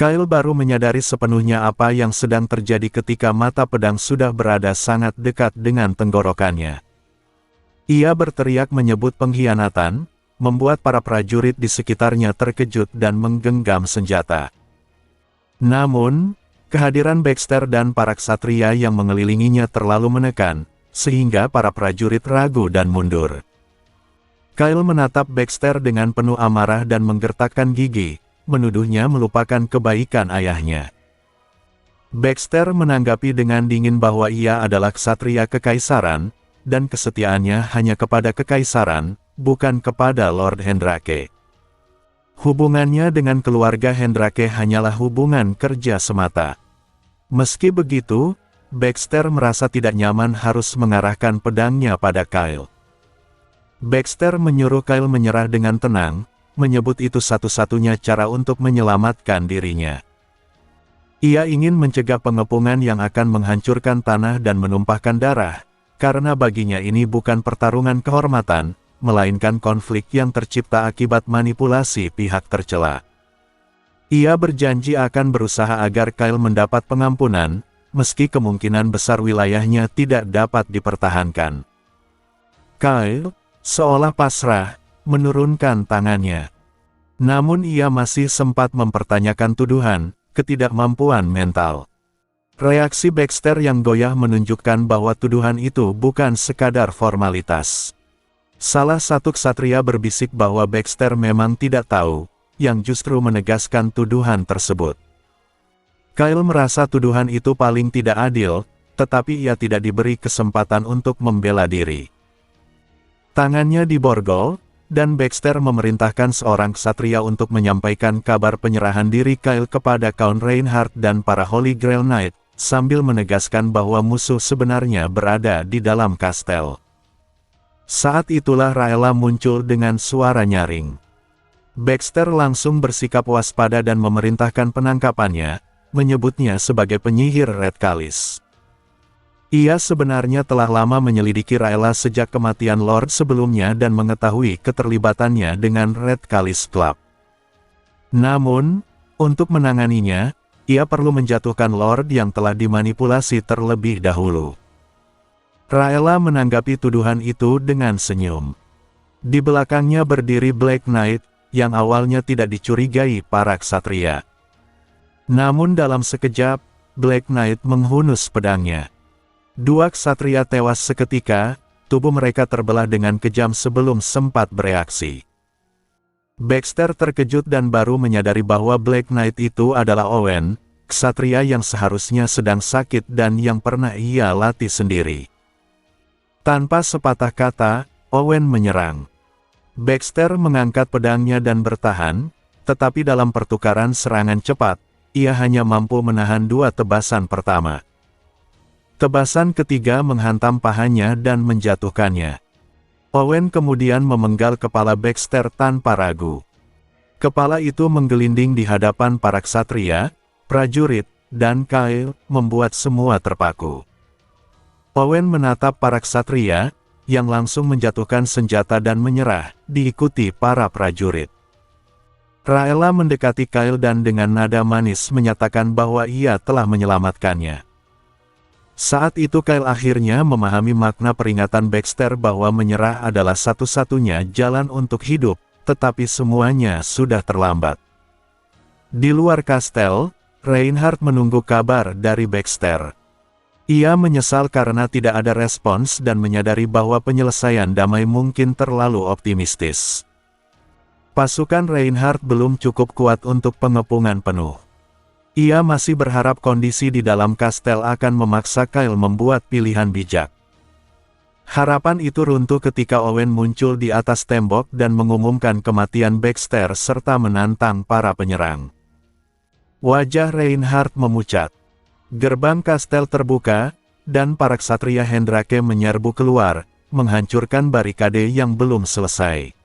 Kyle baru menyadari sepenuhnya apa yang sedang terjadi ketika mata pedang sudah berada sangat dekat dengan tenggorokannya. Ia berteriak menyebut pengkhianatan, membuat para prajurit di sekitarnya terkejut dan menggenggam senjata. Namun, kehadiran Baxter dan para ksatria yang mengelilinginya terlalu menekan, sehingga para prajurit ragu dan mundur. Kyle menatap Baxter dengan penuh amarah dan menggertakkan gigi, menuduhnya melupakan kebaikan ayahnya. Baxter menanggapi dengan dingin bahwa ia adalah ksatria kekaisaran, dan kesetiaannya hanya kepada kekaisaran, bukan kepada Lord Hendrake. Hubungannya dengan keluarga Hendrake hanyalah hubungan kerja semata. Meski begitu, Baxter merasa tidak nyaman harus mengarahkan pedangnya pada Kyle. Baxter menyuruh Kyle menyerah dengan tenang, menyebut itu satu-satunya cara untuk menyelamatkan dirinya. Ia ingin mencegah pengepungan yang akan menghancurkan tanah dan menumpahkan darah, karena baginya ini bukan pertarungan kehormatan, melainkan konflik yang tercipta akibat manipulasi pihak tercela. Ia berjanji akan berusaha agar Kyle mendapat pengampunan, meski kemungkinan besar wilayahnya tidak dapat dipertahankan. Kyle, seolah pasrah, menurunkan tangannya. Namun ia masih sempat mempertanyakan tuduhan, ketidakmampuan mental. Reaksi Baxter yang goyah menunjukkan bahwa tuduhan itu bukan sekadar formalitas. Salah satu ksatria berbisik bahwa Baxter memang tidak tahu, yang justru menegaskan tuduhan tersebut. Kyle merasa tuduhan itu paling tidak adil, tetapi ia tidak diberi kesempatan untuk membela diri. Tangannya diborgol, dan Baxter memerintahkan seorang ksatria untuk menyampaikan kabar penyerahan diri Kyle kepada Count Reinhardt dan para Holy Grail Knight, sambil menegaskan bahwa musuh sebenarnya berada di dalam kastel. Saat itulah Raella muncul dengan suara nyaring. Baxter langsung bersikap waspada dan memerintahkan penangkapannya, menyebutnya sebagai penyihir Red Chalice. Ia sebenarnya telah lama menyelidiki Raella sejak kematian Lord sebelumnya dan mengetahui keterlibatannya dengan Red Chalice Club. Namun, untuk menanganinya, ia perlu menjatuhkan Lord yang telah dimanipulasi terlebih dahulu. Raella menanggapi tuduhan itu dengan senyum. Di belakangnya berdiri Black Knight, yang awalnya tidak dicurigai para ksatria. Namun dalam sekejap, Black Knight menghunus pedangnya. Dua ksatria tewas seketika, tubuh mereka terbelah dengan kejam sebelum sempat bereaksi. Baxter terkejut dan baru menyadari bahwa Black Knight itu adalah Owen, ksatria yang seharusnya sedang sakit dan yang pernah ia latih sendiri. Tanpa sepatah kata, Owen menyerang. Baxter mengangkat pedangnya dan bertahan, tetapi dalam pertukaran serangan cepat, ia hanya mampu menahan dua tebasan pertama. Tebasan ketiga menghantam pahanya dan menjatuhkannya. Owen kemudian memenggal kepala Baxter tanpa ragu. Kepala itu menggelinding di hadapan para ksatria, prajurit, dan Kyle, membuat semua terpaku. Owen menatap para ksatria, yang langsung menjatuhkan senjata dan menyerah, diikuti para prajurit. Raella mendekati Kyle dan dengan nada manis menyatakan bahwa ia telah menyelamatkannya. Saat itu Kyle akhirnya memahami makna peringatan Baxter bahwa menyerah adalah satu-satunya jalan untuk hidup, tetapi semuanya sudah terlambat. Di luar kastel, Reinhardt menunggu kabar dari Baxter. Ia menyesal karena tidak ada respons dan menyadari bahwa penyelesaian damai mungkin terlalu optimistis. Pasukan Reinhardt belum cukup kuat untuk pengepungan penuh. Ia masih berharap kondisi di dalam kastel akan memaksa Kyle membuat pilihan bijak. Harapan itu runtuh ketika Owen muncul di atas tembok dan mengumumkan kematian Baxter serta menantang para penyerang. Wajah Reinhardt memucat. Gerbang kastel terbuka, dan para ksatria Hendrake menyerbu keluar, menghancurkan barikade yang belum selesai.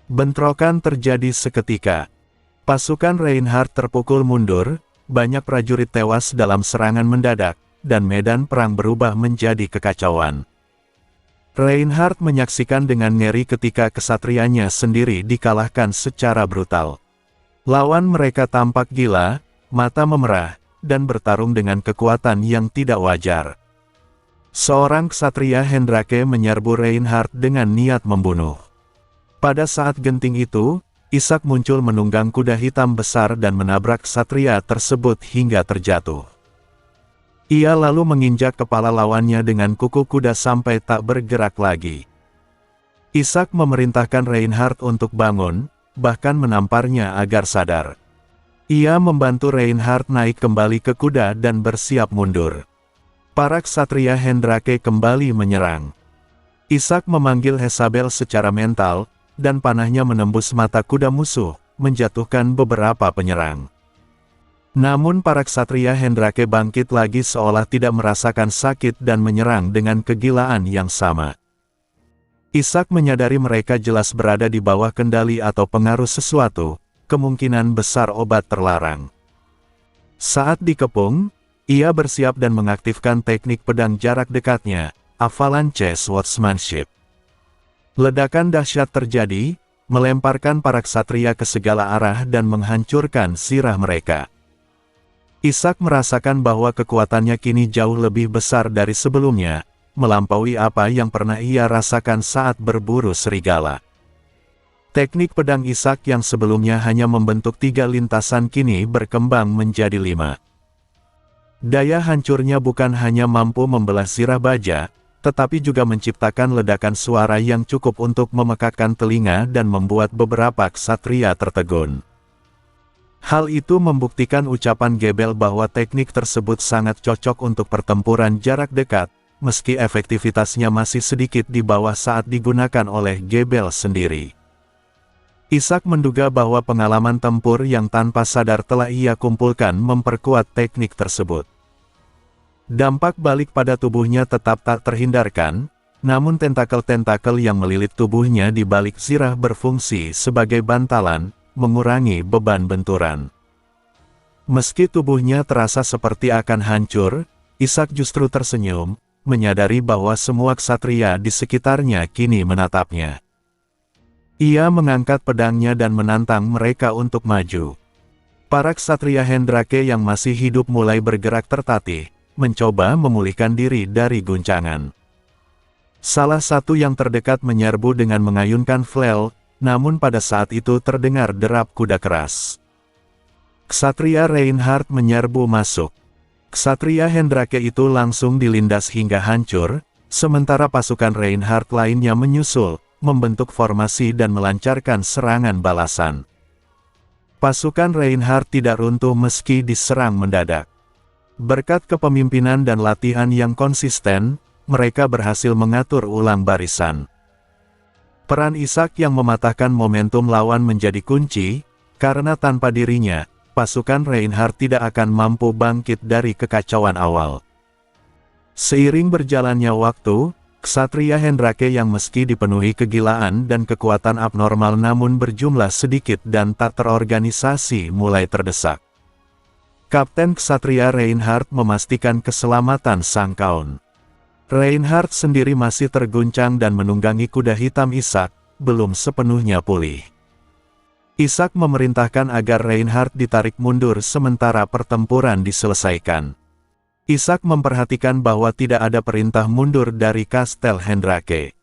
Bentrokan terjadi seketika. Pasukan Reinhardt terpukul mundur, banyak prajurit tewas dalam serangan mendadak, dan medan perang berubah menjadi kekacauan. Reinhardt menyaksikan dengan ngeri ketika kesatrianya sendiri dikalahkan secara brutal. Lawan mereka tampak gila, mata memerah, dan bertarung dengan kekuatan yang tidak wajar. Seorang ksatria Hendrake menyerbu Reinhardt dengan niat membunuh. Pada saat genting itu, Ishak muncul menunggang kuda hitam besar dan menabrak ksatria tersebut hingga terjatuh. Ia lalu menginjak kepala lawannya dengan kuku kuda sampai tak bergerak lagi. Ishak memerintahkan Reinhardt untuk bangun, bahkan menamparnya agar sadar. Ia membantu Reinhardt naik kembali ke kuda dan bersiap mundur. Para ksatria Hendrake kembali menyerang. Ishak memanggil Hezabel secara mental, dan panahnya menembus mata kuda musuh, menjatuhkan beberapa penyerang. Namun para ksatria Hendrake bangkit lagi seolah tidak merasakan sakit dan menyerang dengan kegilaan yang sama. Ishak menyadari mereka jelas berada di bawah kendali atau pengaruh sesuatu, kemungkinan besar obat terlarang. Saat dikepung, ia bersiap dan mengaktifkan teknik pedang jarak dekatnya, Avalanche Swordsmanship. Ledakan dahsyat terjadi, melemparkan para ksatria ke segala arah dan menghancurkan sirah mereka. Ishak merasakan bahwa kekuatannya kini jauh lebih besar dari sebelumnya, melampaui apa yang pernah ia rasakan saat berburu serigala. Teknik pedang Ishak yang sebelumnya hanya membentuk 3 lintasan kini berkembang menjadi 5. Daya hancurnya bukan hanya mampu membelah sirah baja, tetapi juga menciptakan ledakan suara yang cukup untuk memekakkan telinga dan membuat beberapa ksatria tertegun. Hal itu membuktikan ucapan Gebel bahwa teknik tersebut sangat cocok untuk pertempuran jarak dekat, meski efektivitasnya masih sedikit di bawah saat digunakan oleh Gebel sendiri. Ishak menduga bahwa pengalaman tempur yang tanpa sadar telah ia kumpulkan memperkuat teknik tersebut. Dampak balik pada tubuhnya tetap tak terhindarkan, namun tentakel-tentakel yang melilit tubuhnya di balik zirah berfungsi sebagai bantalan, mengurangi beban benturan. Meski tubuhnya terasa seperti akan hancur, Ishak justru tersenyum, menyadari bahwa semua ksatria di sekitarnya kini menatapnya. Ia mengangkat pedangnya dan menantang mereka untuk maju. Para ksatria Hendrake yang masih hidup mulai bergerak tertatih, mencoba memulihkan diri dari guncangan. Salah satu yang terdekat menyerbu dengan mengayunkan flail, namun pada saat itu terdengar derap kuda keras. Ksatria Reinhardt menyerbu masuk. Ksatria Hendrake itu langsung dilindas hingga hancur, sementara pasukan Reinhardt lainnya menyusul, membentuk formasi dan melancarkan serangan balasan. Pasukan Reinhardt tidak runtuh meski diserang mendadak. Berkat kepemimpinan dan latihan yang konsisten, mereka berhasil mengatur ulang barisan. Peran Ishak yang mematahkan momentum lawan menjadi kunci, karena tanpa dirinya, pasukan Reinhardt tidak akan mampu bangkit dari kekacauan awal. Seiring berjalannya waktu, ksatria Hendrake yang meski dipenuhi kegilaan dan kekuatan abnormal namun berjumlah sedikit dan tak terorganisasi mulai terdesak. Kapten ksatria Reinhardt memastikan keselamatan sang kaun. Reinhardt sendiri masih terguncang dan menunggangi kuda hitam Ishak, belum sepenuhnya pulih. Ishak memerintahkan agar Reinhardt ditarik mundur sementara pertempuran diselesaikan. Ishak memperhatikan bahwa tidak ada perintah mundur dari Kastel Hendrake.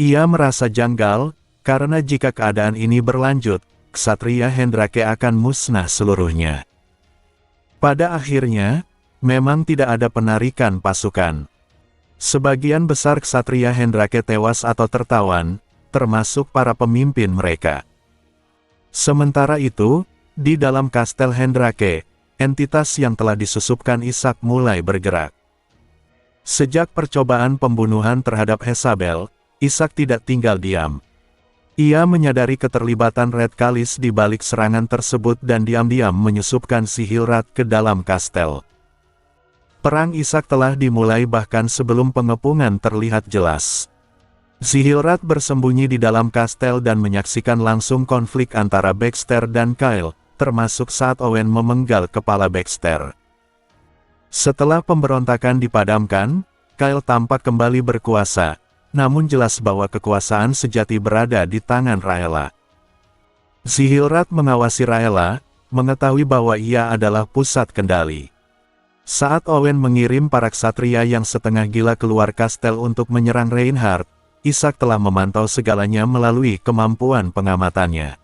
Ia merasa janggal, karena jika keadaan ini berlanjut, ksatria Hendrake akan musnah seluruhnya. Pada akhirnya, memang tidak ada penarikan pasukan. Sebagian besar ksatria Hendrake tewas atau tertawan, termasuk para pemimpin mereka. Sementara itu, di dalam Kastel Hendrake, entitas yang telah disusupkan Ishak mulai bergerak. Sejak percobaan pembunuhan terhadap Hezabel, Ishak tidak tinggal diam. Ia menyadari keterlibatan Red Kalis di balik serangan tersebut dan diam-diam menyusupkan Sihilrat ke dalam kastel. Perang Ishak telah dimulai bahkan sebelum pengepungan terlihat jelas. Sihilrat bersembunyi di dalam kastel dan menyaksikan langsung konflik antara Baxter dan Kyle, termasuk saat Owen memenggal kepala Baxter. Setelah pemberontakan dipadamkan, Kyle tampak kembali berkuasa, namun jelas bahwa kekuasaan sejati berada di tangan Rhaella. Zihilrat mengawasi Raela, mengetahui bahwa ia adalah pusat kendali. Saat Owen mengirim para ksatria yang setengah gila keluar kastel untuk menyerang Reinhardt, Ishak telah memantau segalanya melalui kemampuan pengamatannya.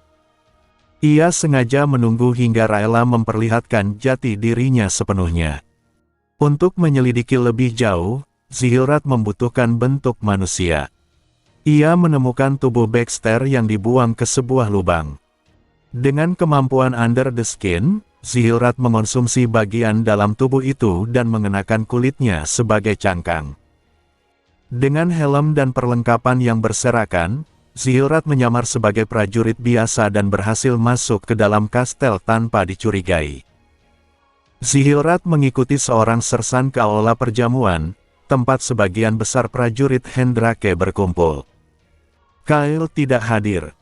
Ia sengaja menunggu hingga Raela memperlihatkan jati dirinya sepenuhnya. Untuk menyelidiki lebih jauh, Zihilrat membutuhkan bentuk manusia. Ia menemukan tubuh Baxter yang dibuang ke sebuah lubang. Dengan kemampuan under the skin, Zihilrat mengonsumsi bagian dalam tubuh itu dan mengenakan kulitnya sebagai cangkang. Dengan helm dan perlengkapan yang berserakan, Zihilrat menyamar sebagai prajurit biasa dan berhasil masuk ke dalam kastel tanpa dicurigai. Zihilrat mengikuti seorang sersan ke aula perjamuan, tempat sebagian besar prajurit Hendrake berkumpul. Kyle tidak hadir.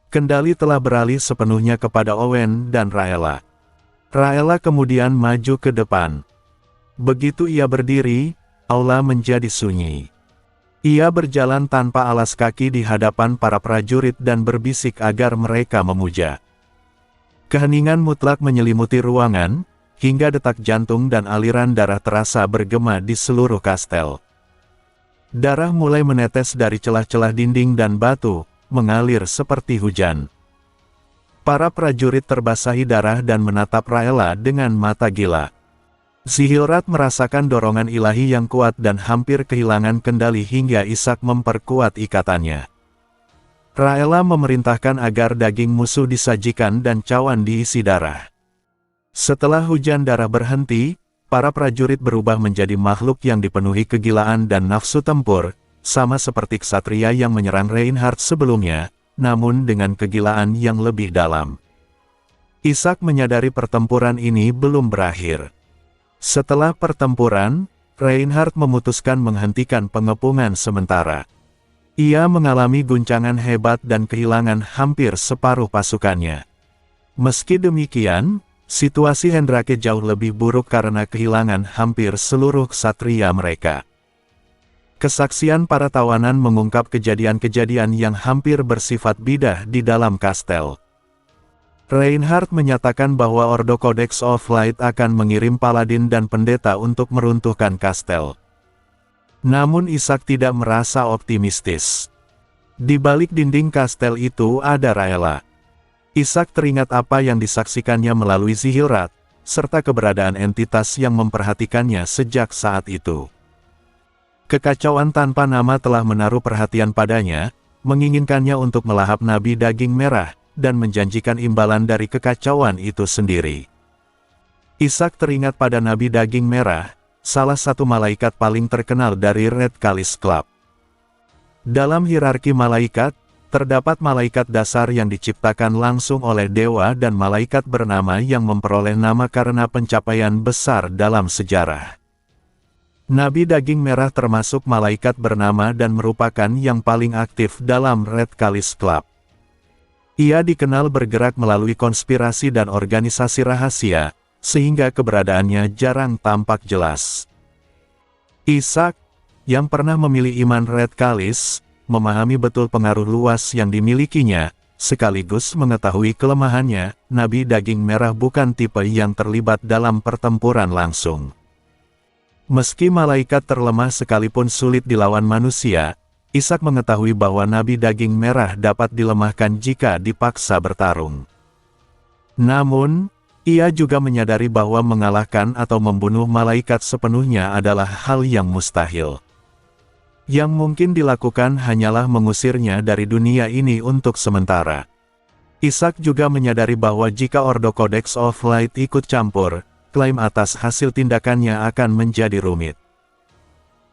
Kendali telah beralih sepenuhnya kepada Owen dan Raela. Raela kemudian maju ke depan. Begitu ia berdiri, aula menjadi sunyi. Ia berjalan tanpa alas kaki di hadapan para prajurit dan berbisik agar mereka memuja. Keheningan mutlak menyelimuti ruangan, hingga detak jantung dan aliran darah terasa bergema di seluruh kastel. Darah mulai menetes dari celah-celah dinding dan batu, mengalir seperti hujan. Para prajurit terbasahi darah dan menatap Raela dengan mata gila. Zihilrat merasakan dorongan ilahi yang kuat dan hampir kehilangan kendali hingga Ishak memperkuat ikatannya. Raela memerintahkan agar daging musuh disajikan dan cawan diisi darah. Setelah hujan darah berhenti, para prajurit berubah menjadi makhluk yang dipenuhi kegilaan dan nafsu tempur, sama seperti ksatria yang menyerang Reinhardt sebelumnya, namun dengan kegilaan yang lebih dalam. Ishak menyadari pertempuran ini belum berakhir. Setelah pertempuran, Reinhardt memutuskan menghentikan pengepungan sementara. Ia mengalami guncangan hebat dan kehilangan hampir separuh pasukannya. Meski demikian, situasi Hendrake jauh lebih buruk karena kehilangan hampir seluruh ksatria mereka. Kesaksian para tawanan mengungkap kejadian-kejadian yang hampir bersifat bidah di dalam kastel. Reinhardt menyatakan bahwa Ordo Codex of Light akan mengirim paladin dan pendeta untuk meruntuhkan kastel. Namun Ishak tidak merasa optimistis. Di balik dinding kastel itu ada Raela. Ishak teringat apa yang disaksikannya melalui Zihilrat, serta keberadaan entitas yang memperhatikannya sejak saat itu. Kekacauan tanpa nama telah menaruh perhatian padanya, menginginkannya untuk melahap Nabi Daging Merah, dan menjanjikan imbalan dari kekacauan itu sendiri. Ishak teringat pada Nabi Daging Merah, salah satu malaikat paling terkenal dari Red Chalice Club. Dalam hierarki malaikat, terdapat malaikat dasar yang diciptakan langsung oleh dewa dan malaikat bernama yang memperoleh nama karena pencapaian besar dalam sejarah. Nabi Daging Merah termasuk malaikat bernama dan merupakan yang paling aktif dalam Red Chalice Club. Ia dikenal bergerak melalui konspirasi dan organisasi rahasia, sehingga keberadaannya jarang tampak jelas. Ishak, yang pernah memilih iman Red Chalice, memahami betul pengaruh luas yang dimilikinya, sekaligus mengetahui kelemahannya. Nabi Daging Merah bukan tipe yang terlibat dalam pertempuran langsung. Meski malaikat terlemah sekalipun sulit dilawan manusia, Ishak mengetahui bahwa Nabi Daging Merah dapat dilemahkan jika dipaksa bertarung. Namun, ia juga menyadari bahwa mengalahkan atau membunuh malaikat sepenuhnya adalah hal yang mustahil. Yang mungkin dilakukan hanyalah mengusirnya dari dunia ini untuk sementara. Ishak juga menyadari bahwa jika Ordo Codex of Light ikut campur, klaim atas hasil tindakannya akan menjadi rumit.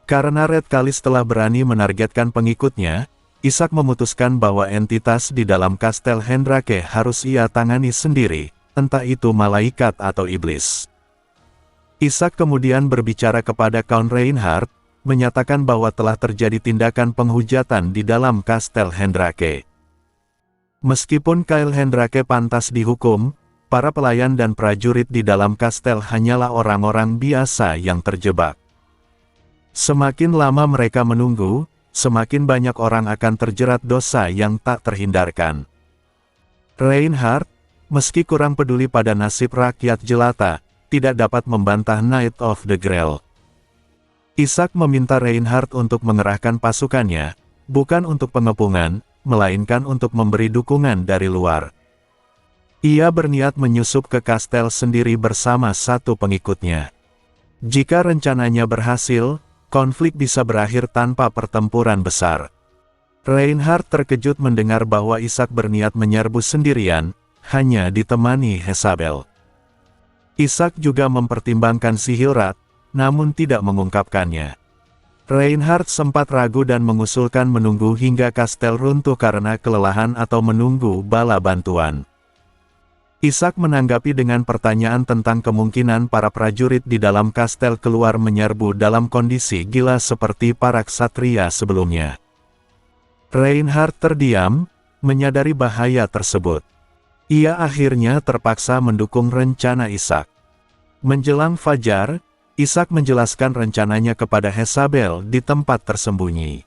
Karena Red Chalice telah berani menargetkan pengikutnya, Ishak memutuskan bahwa entitas di dalam kastel Hendrake harus ia tangani sendiri, entah itu malaikat atau iblis. Ishak kemudian berbicara kepada Count Reinhardt, menyatakan bahwa telah terjadi tindakan penghujatan di dalam kastel Hendrake. Meskipun Kyle Hendrake pantas dihukum, para pelayan dan prajurit di dalam kastel hanyalah orang-orang biasa yang terjebak. Semakin lama mereka menunggu, semakin banyak orang akan terjerat dosa yang tak terhindarkan. Reinhardt, meski kurang peduli pada nasib rakyat jelata, tidak dapat membantah Knight of the Grail. Isaac meminta Reinhardt untuk mengerahkan pasukannya, bukan untuk pengepungan, melainkan untuk memberi dukungan dari luar. Ia berniat menyusup ke kastel sendiri bersama satu pengikutnya. Jika rencananya berhasil, konflik bisa berakhir tanpa pertempuran besar. Reinhardt terkejut mendengar bahwa Isaac berniat menyerbu sendirian, hanya ditemani Jezabel. Isaac juga mempertimbangkan Sihilrat, namun tidak mengungkapkannya. Reinhardt sempat ragu dan mengusulkan menunggu hingga kastel runtuh karena kelelahan atau menunggu bala bantuan. Isaac menanggapi dengan pertanyaan tentang kemungkinan para prajurit di dalam kastel keluar menyerbu dalam kondisi gila seperti para ksatria sebelumnya. Reinhardt terdiam, menyadari bahaya tersebut. Ia akhirnya terpaksa mendukung rencana Isaac. Menjelang fajar, Isaac menjelaskan rencananya kepada Jezabel di tempat tersembunyi.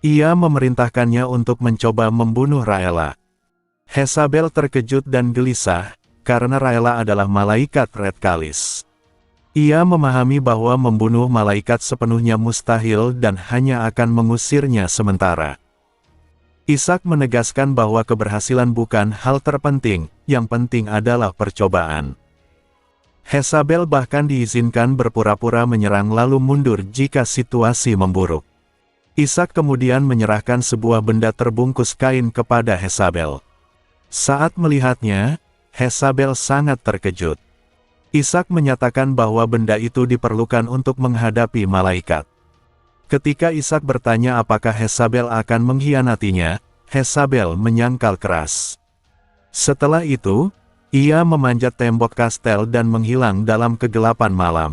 Ia memerintahkannya untuk mencoba membunuh Raela. Jezabel terkejut dan gelisah, karena Raela adalah malaikat Red Kalis. Ia memahami bahwa membunuh malaikat sepenuhnya mustahil dan hanya akan mengusirnya sementara. Isaac menegaskan bahwa keberhasilan bukan hal terpenting, yang penting adalah percobaan. Jezabel bahkan diizinkan berpura-pura menyerang lalu mundur jika situasi memburuk. Isaac kemudian menyerahkan sebuah benda terbungkus kain kepada Jezabel. Saat melihatnya, Jezabel sangat terkejut. Isaac menyatakan bahwa benda itu diperlukan untuk menghadapi malaikat. Ketika Isaac bertanya apakah Jezabel akan mengkhianatinya, Jezabel menyangkal keras. Setelah itu, ia memanjat tembok kastel dan menghilang dalam kegelapan malam.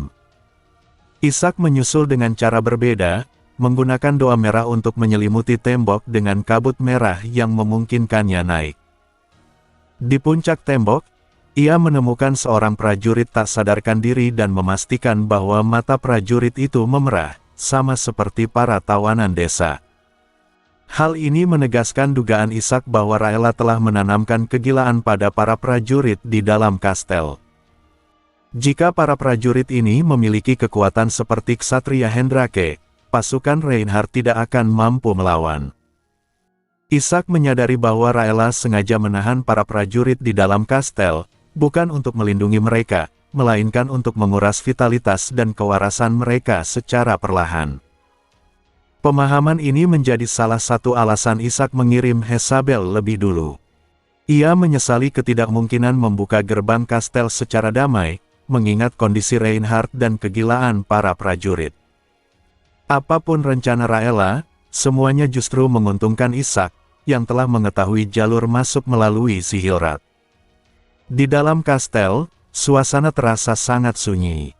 Isaac menyusul dengan cara berbeda, menggunakan doa merah untuk menyelimuti tembok dengan kabut merah yang memungkinkannya naik. Di puncak tembok, ia menemukan seorang prajurit tak sadarkan diri dan memastikan bahwa mata prajurit itu memerah, sama seperti para tawanan desa. Hal ini menegaskan dugaan Isaac bahwa Raela telah menanamkan kegilaan pada para prajurit di dalam kastel. Jika para prajurit ini memiliki kekuatan seperti Ksatria Hendrake, pasukan Reinhardt tidak akan mampu melawan. Isaac menyadari bahwa Raela sengaja menahan para prajurit di dalam kastel, bukan untuk melindungi mereka, melainkan untuk menguras vitalitas dan kewarasan mereka secara perlahan. Pemahaman ini menjadi salah satu alasan Isaac mengirim Jezabel lebih dulu. Ia menyesali ketidakmungkinan membuka gerbang kastel secara damai, mengingat kondisi Reinhardt dan kegilaan para prajurit. Apapun rencana Raela, semuanya justru menguntungkan Isaac, yang telah mengetahui jalur masuk melalui Sihilrat. Di dalam kastel, suasana terasa sangat sunyi.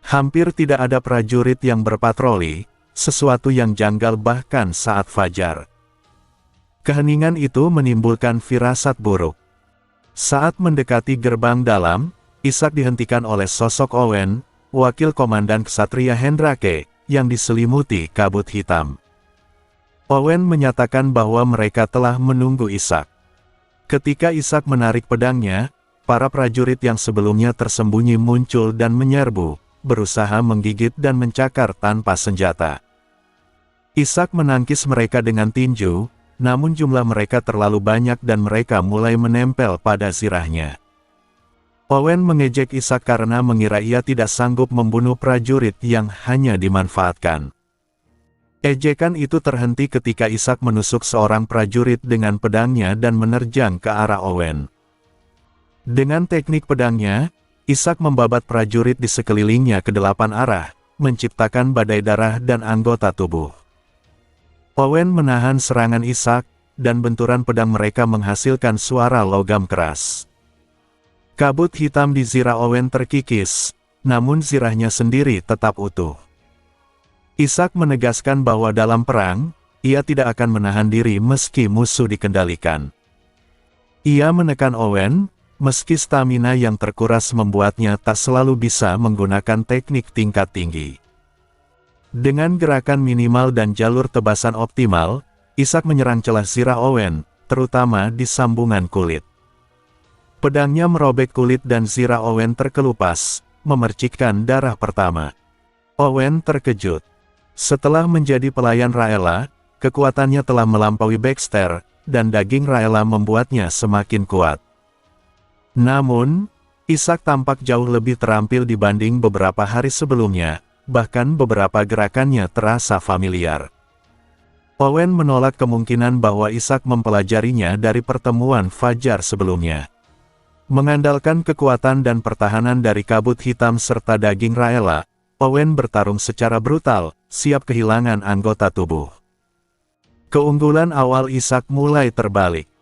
Hampir tidak ada prajurit yang berpatroli, sesuatu yang janggal bahkan saat fajar. Keheningan itu menimbulkan firasat buruk. Saat mendekati gerbang dalam, Isaac dihentikan oleh sosok Owen, wakil komandan Ksatria Hendrake, yang diselimuti kabut hitam. Owen menyatakan bahwa mereka telah menunggu Isaac. Ketika Isaac menarik pedangnya, para prajurit yang sebelumnya tersembunyi muncul dan menyerbu, berusaha menggigit dan mencakar tanpa senjata. Isaac menangkis mereka dengan tinju, namun jumlah mereka terlalu banyak dan mereka mulai menempel pada zirahnya. Owen mengejek Isaac karena mengira ia tidak sanggup membunuh prajurit yang hanya dimanfaatkan. Ejekan itu terhenti ketika Isaac menusuk seorang prajurit dengan pedangnya dan menerjang ke arah Owen. Dengan teknik pedangnya, Isaac membabat prajurit di sekelilingnya ke 8 arah, menciptakan badai darah dan anggota tubuh. Owen menahan serangan Isaac, dan benturan pedang mereka menghasilkan suara logam keras. Kabut hitam di zirah Owen terkikis, namun zirahnya sendiri tetap utuh. Isaac menegaskan bahwa dalam perang, ia tidak akan menahan diri meski musuh dikendalikan. Ia menekan Owen, meski stamina yang terkuras membuatnya tak selalu bisa menggunakan teknik tingkat tinggi. Dengan gerakan minimal dan jalur tebasan optimal, Isaac menyerang celah zirah Owen, terutama di sambungan kulit. Pedangnya merobek kulit dan zirah Owen terkelupas, memercikkan darah pertama. Owen terkejut. Setelah menjadi pelayan Raela, kekuatannya telah melampaui Baxter, dan daging Raela membuatnya semakin kuat. Namun, Isaac tampak jauh lebih terampil dibanding beberapa hari sebelumnya, bahkan beberapa gerakannya terasa familiar. Owen menolak kemungkinan bahwa Isaac mempelajarinya dari pertemuan Fajar sebelumnya. Mengandalkan kekuatan dan pertahanan dari kabut hitam serta daging Raela, Owen bertarung secara brutal, siap kehilangan anggota tubuh. Keunggulan awal Isaac mulai terbalik.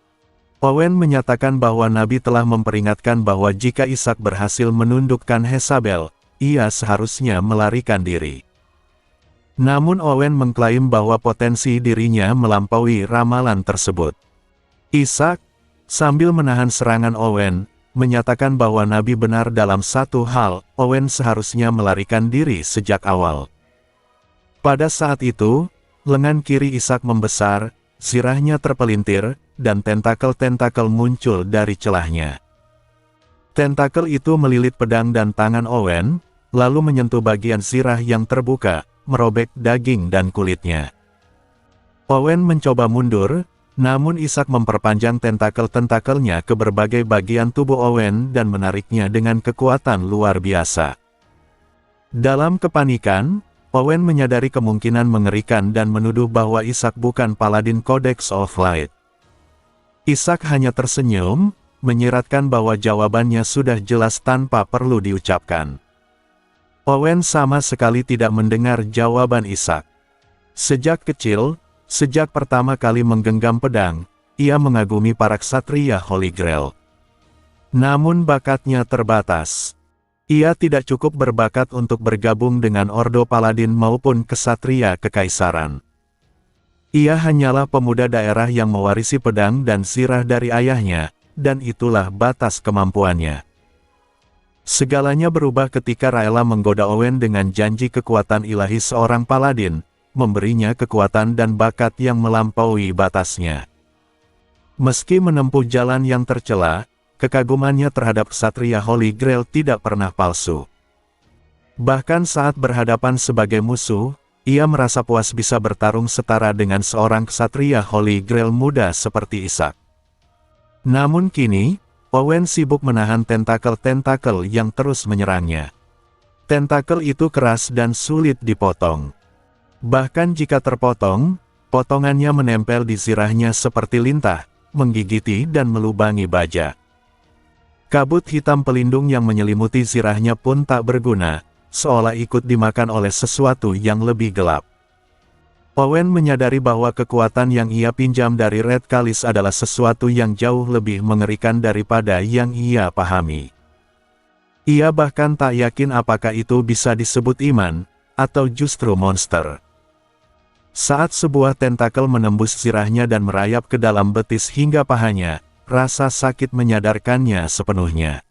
Owen menyatakan bahwa Nabi telah memperingatkan bahwa jika Isaac berhasil menundukkan Jezabel, ia seharusnya melarikan diri. Namun Owen mengklaim bahwa potensi dirinya melampaui ramalan tersebut. Isaac, sambil menahan serangan Owen, menyatakan bahwa Nabi benar dalam satu hal, Owen seharusnya melarikan diri sejak awal. Pada saat itu, lengan kiri Isaac membesar, zirahnya terpelintir, dan tentakel-tentakel muncul dari celahnya. Tentakel itu melilit pedang dan tangan Owen, lalu menyentuh bagian zirah yang terbuka, merobek daging dan kulitnya. Owen mencoba mundur, namun Isaac memperpanjang tentakel-tentakelnya ke berbagai bagian tubuh Owen dan menariknya dengan kekuatan luar biasa. Dalam kepanikan, Owen menyadari kemungkinan mengerikan dan menuduh bahwa Isaac bukan Paladin Codex of Light. Isaac hanya tersenyum, menyiratkan bahwa jawabannya sudah jelas tanpa perlu diucapkan. Owen sama sekali tidak mendengar jawaban Isaac. Sejak kecil, sejak pertama kali menggenggam pedang, ia mengagumi para ksatria Holy Grail. Namun bakatnya terbatas. Ia tidak cukup berbakat untuk bergabung dengan Ordo Paladin maupun ksatria kekaisaran. Ia hanyalah pemuda daerah yang mewarisi pedang dan zirah dari ayahnya, dan itulah batas kemampuannya. Segalanya berubah ketika Raela menggoda Owen dengan janji kekuatan ilahi seorang Paladin, memberinya kekuatan dan bakat yang melampaui batasnya. Meski menempuh jalan yang tercela, kekagumannya terhadap ksatria Holy Grail tidak pernah palsu. Bahkan saat berhadapan sebagai musuh, ia merasa puas bisa bertarung setara dengan seorang ksatria Holy Grail muda seperti Isaac. Namun kini, Owen sibuk menahan tentakel-tentakel yang terus menyerangnya. Tentakel itu keras dan sulit dipotong. Bahkan jika terpotong, potongannya menempel di zirahnya seperti lintah, menggigiti dan melubangi baja. Kabut hitam pelindung yang menyelimuti zirahnya pun tak berguna, seolah ikut dimakan oleh sesuatu yang lebih gelap. Owen menyadari bahwa kekuatan yang ia pinjam dari Red Chalice adalah sesuatu yang jauh lebih mengerikan daripada yang ia pahami. Ia bahkan tak yakin apakah itu bisa disebut iman, atau justru monster. Saat sebuah tentakel menembus zirahnya dan merayap ke dalam betis hingga pahanya, rasa sakit menyadarkannya sepenuhnya.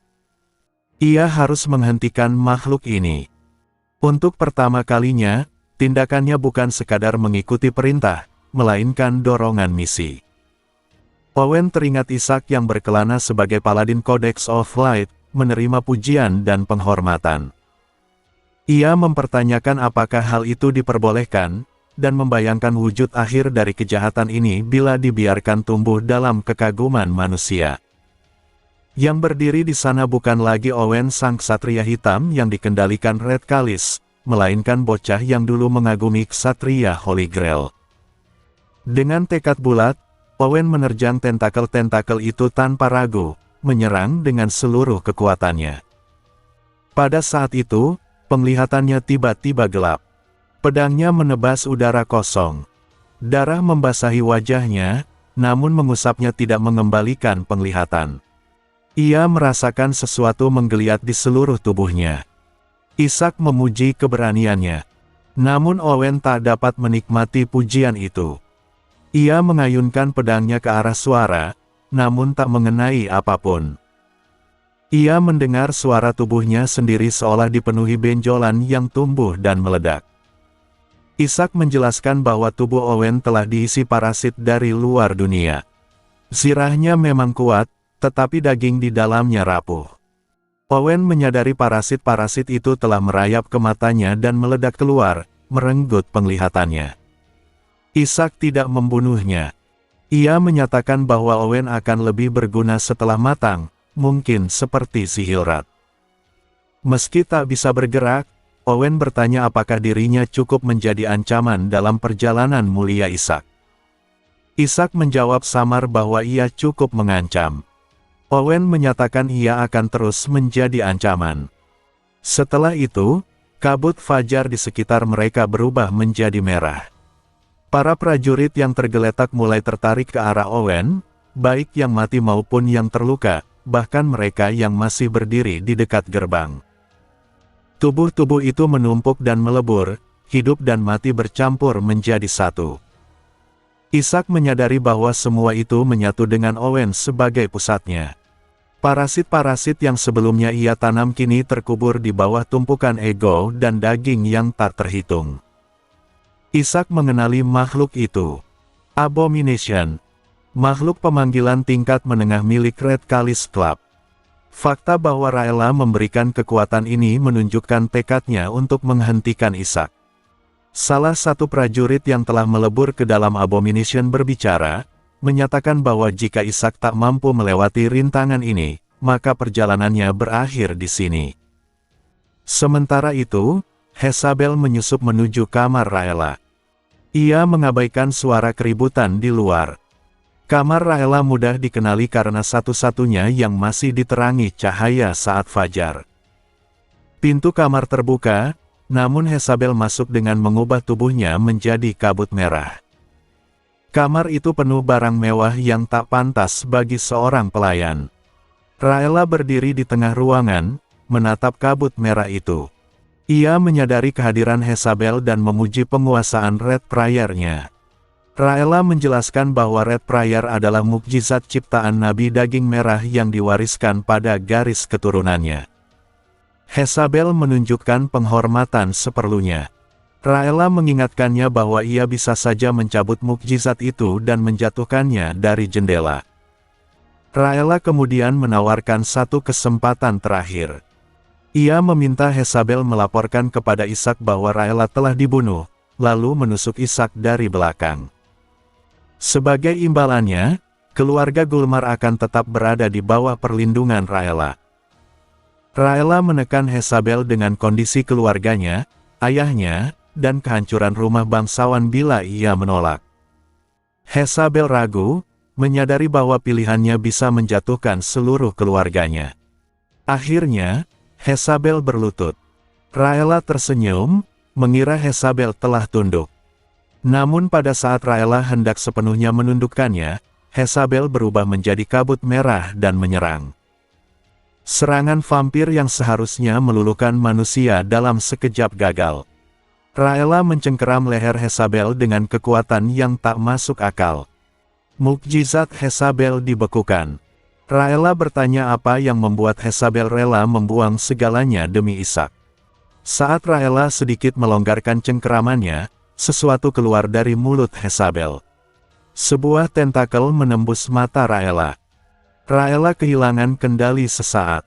Ia harus menghentikan makhluk ini. Untuk pertama kalinya, tindakannya bukan sekadar mengikuti perintah, melainkan dorongan misi. Owen teringat Isaac yang berkelana sebagai Paladin Codex of Light, menerima pujian dan penghormatan. Ia mempertanyakan apakah hal itu diperbolehkan, dan membayangkan wujud akhir dari kejahatan ini bila dibiarkan tumbuh dalam kekaguman manusia. Yang berdiri di sana bukan lagi Owen sang ksatria hitam yang dikendalikan Red Chalice, melainkan bocah yang dulu mengagumi ksatria Holy Grail. Dengan tekad bulat, Owen menerjang tentakel-tentakel itu tanpa ragu, menyerang dengan seluruh kekuatannya. Pada saat itu, penglihatannya tiba-tiba gelap. Pedangnya menebas udara kosong. Darah membasahi wajahnya, namun mengusapnya tidak mengembalikan penglihatan. Ia merasakan sesuatu menggeliat di seluruh tubuhnya. Isaac memuji keberaniannya. Namun Owen tak dapat menikmati pujian itu. Ia mengayunkan pedangnya ke arah suara, namun tak mengenai apapun. Ia mendengar suara tubuhnya sendiri seolah dipenuhi benjolan yang tumbuh dan meledak. Isaac menjelaskan bahwa tubuh Owen telah diisi parasit dari luar dunia. Zirahnya memang kuat, tetapi daging di dalamnya rapuh. Owen menyadari parasit-parasit itu telah merayap ke matanya dan meledak keluar, merenggut penglihatannya. Ishak tidak membunuhnya. Ia menyatakan bahwa Owen akan lebih berguna setelah matang, mungkin seperti si Hilrat. Meski tak bisa bergerak, Owen bertanya apakah dirinya cukup menjadi ancaman dalam perjalanan mulia Ishak. Ishak menjawab samar bahwa ia cukup mengancam. Owen menyatakan ia akan terus menjadi ancaman. Setelah itu, kabut fajar di sekitar mereka berubah menjadi merah. Para prajurit yang tergeletak mulai tertarik ke arah Owen, baik yang mati maupun yang terluka, bahkan mereka yang masih berdiri di dekat gerbang. Tubuh-tubuh itu menumpuk dan melebur, hidup dan mati bercampur menjadi satu. Ishak menyadari bahwa semua itu menyatu dengan Owen sebagai pusatnya. Parasit-parasit yang sebelumnya ia tanam kini terkubur di bawah tumpukan ego dan daging yang tak terhitung. Ishak mengenali makhluk itu. Abomination. Makhluk pemanggilan tingkat menengah milik Red Kalis Club. Fakta bahwa Raela memberikan kekuatan ini menunjukkan tekadnya untuk menghentikan Ishak. Salah satu prajurit yang telah melebur ke dalam Abomination berbicara, menyatakan bahwa jika Ishak tak mampu melewati rintangan ini, maka perjalanannya berakhir di sini. Sementara itu, Jezabel menyusup menuju kamar Raela. Ia mengabaikan suara keributan di luar. Kamar Raela mudah dikenali karena satu-satunya yang masih diterangi cahaya saat fajar. Pintu kamar terbuka, namun Jezabel masuk dengan mengubah tubuhnya menjadi kabut merah. Kamar itu penuh barang mewah yang tak pantas bagi seorang pelayan. Raela berdiri di tengah ruangan, menatap kabut merah itu. Ia menyadari kehadiran Jezabel dan memuji penguasaan Red Prior-nya. Raela menjelaskan bahwa Red Prior adalah mukjizat ciptaan Nabi Daging Merah yang diwariskan pada garis keturunannya. Jezabel menunjukkan penghormatan seperlunya. Raela mengingatkannya bahwa ia bisa saja mencabut mukjizat itu dan menjatuhkannya dari jendela. Raela kemudian menawarkan satu kesempatan terakhir. Ia meminta Jezabel melaporkan kepada Ishak bahwa Raela telah dibunuh, lalu menusuk Ishak dari belakang. Sebagai imbalannya, keluarga Gulmar akan tetap berada di bawah perlindungan Raela. Raela menekan Jezabel dengan kondisi keluarganya, ayahnya, dan kehancuran rumah bangsawan bila ia menolak. Jezabel ragu, menyadari bahwa pilihannya bisa menjatuhkan seluruh keluarganya. Akhirnya, Jezabel berlutut. Raela tersenyum, mengira Jezabel telah tunduk. Namun pada saat Raela hendak sepenuhnya menundukkannya, Jezabel berubah menjadi kabut merah dan menyerang. Serangan vampir yang seharusnya meluluhkan manusia dalam sekejap gagal. Raela mencengkeram leher Jezabel dengan kekuatan yang tak masuk akal. Mukjizat Jezabel dibekukan. Raela bertanya apa yang membuat Jezabel rela membuang segalanya demi Ishak. Saat Raela sedikit melonggarkan cengkeramannya, sesuatu keluar dari mulut Jezabel. Sebuah tentakel menembus mata Raela. Raela kehilangan kendali sesaat.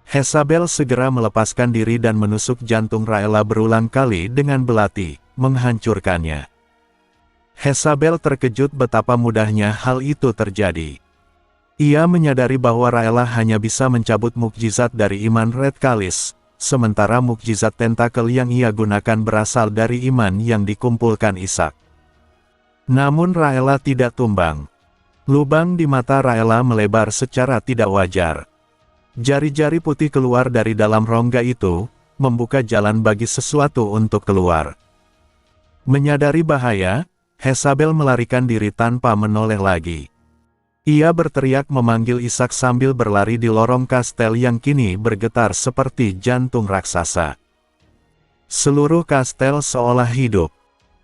Jezabel segera melepaskan diri dan menusuk jantung Raela berulang kali dengan belati, menghancurkannya. Jezabel terkejut betapa mudahnya hal itu terjadi. Ia menyadari bahwa Raela hanya bisa mencabut mukjizat dari iman Red Kalis, sementara mukjizat tentakel yang ia gunakan berasal dari iman yang dikumpulkan Ishak. Namun Raela tidak tumbang. Lubang di mata Raela melebar secara tidak wajar. Jari-jari putih keluar dari dalam rongga itu, membuka jalan bagi sesuatu untuk keluar. Menyadari bahaya, Jezabel melarikan diri tanpa menoleh lagi. Ia berteriak memanggil Ishak sambil berlari di lorong kastel yang kini bergetar seperti jantung raksasa. Seluruh kastel seolah hidup.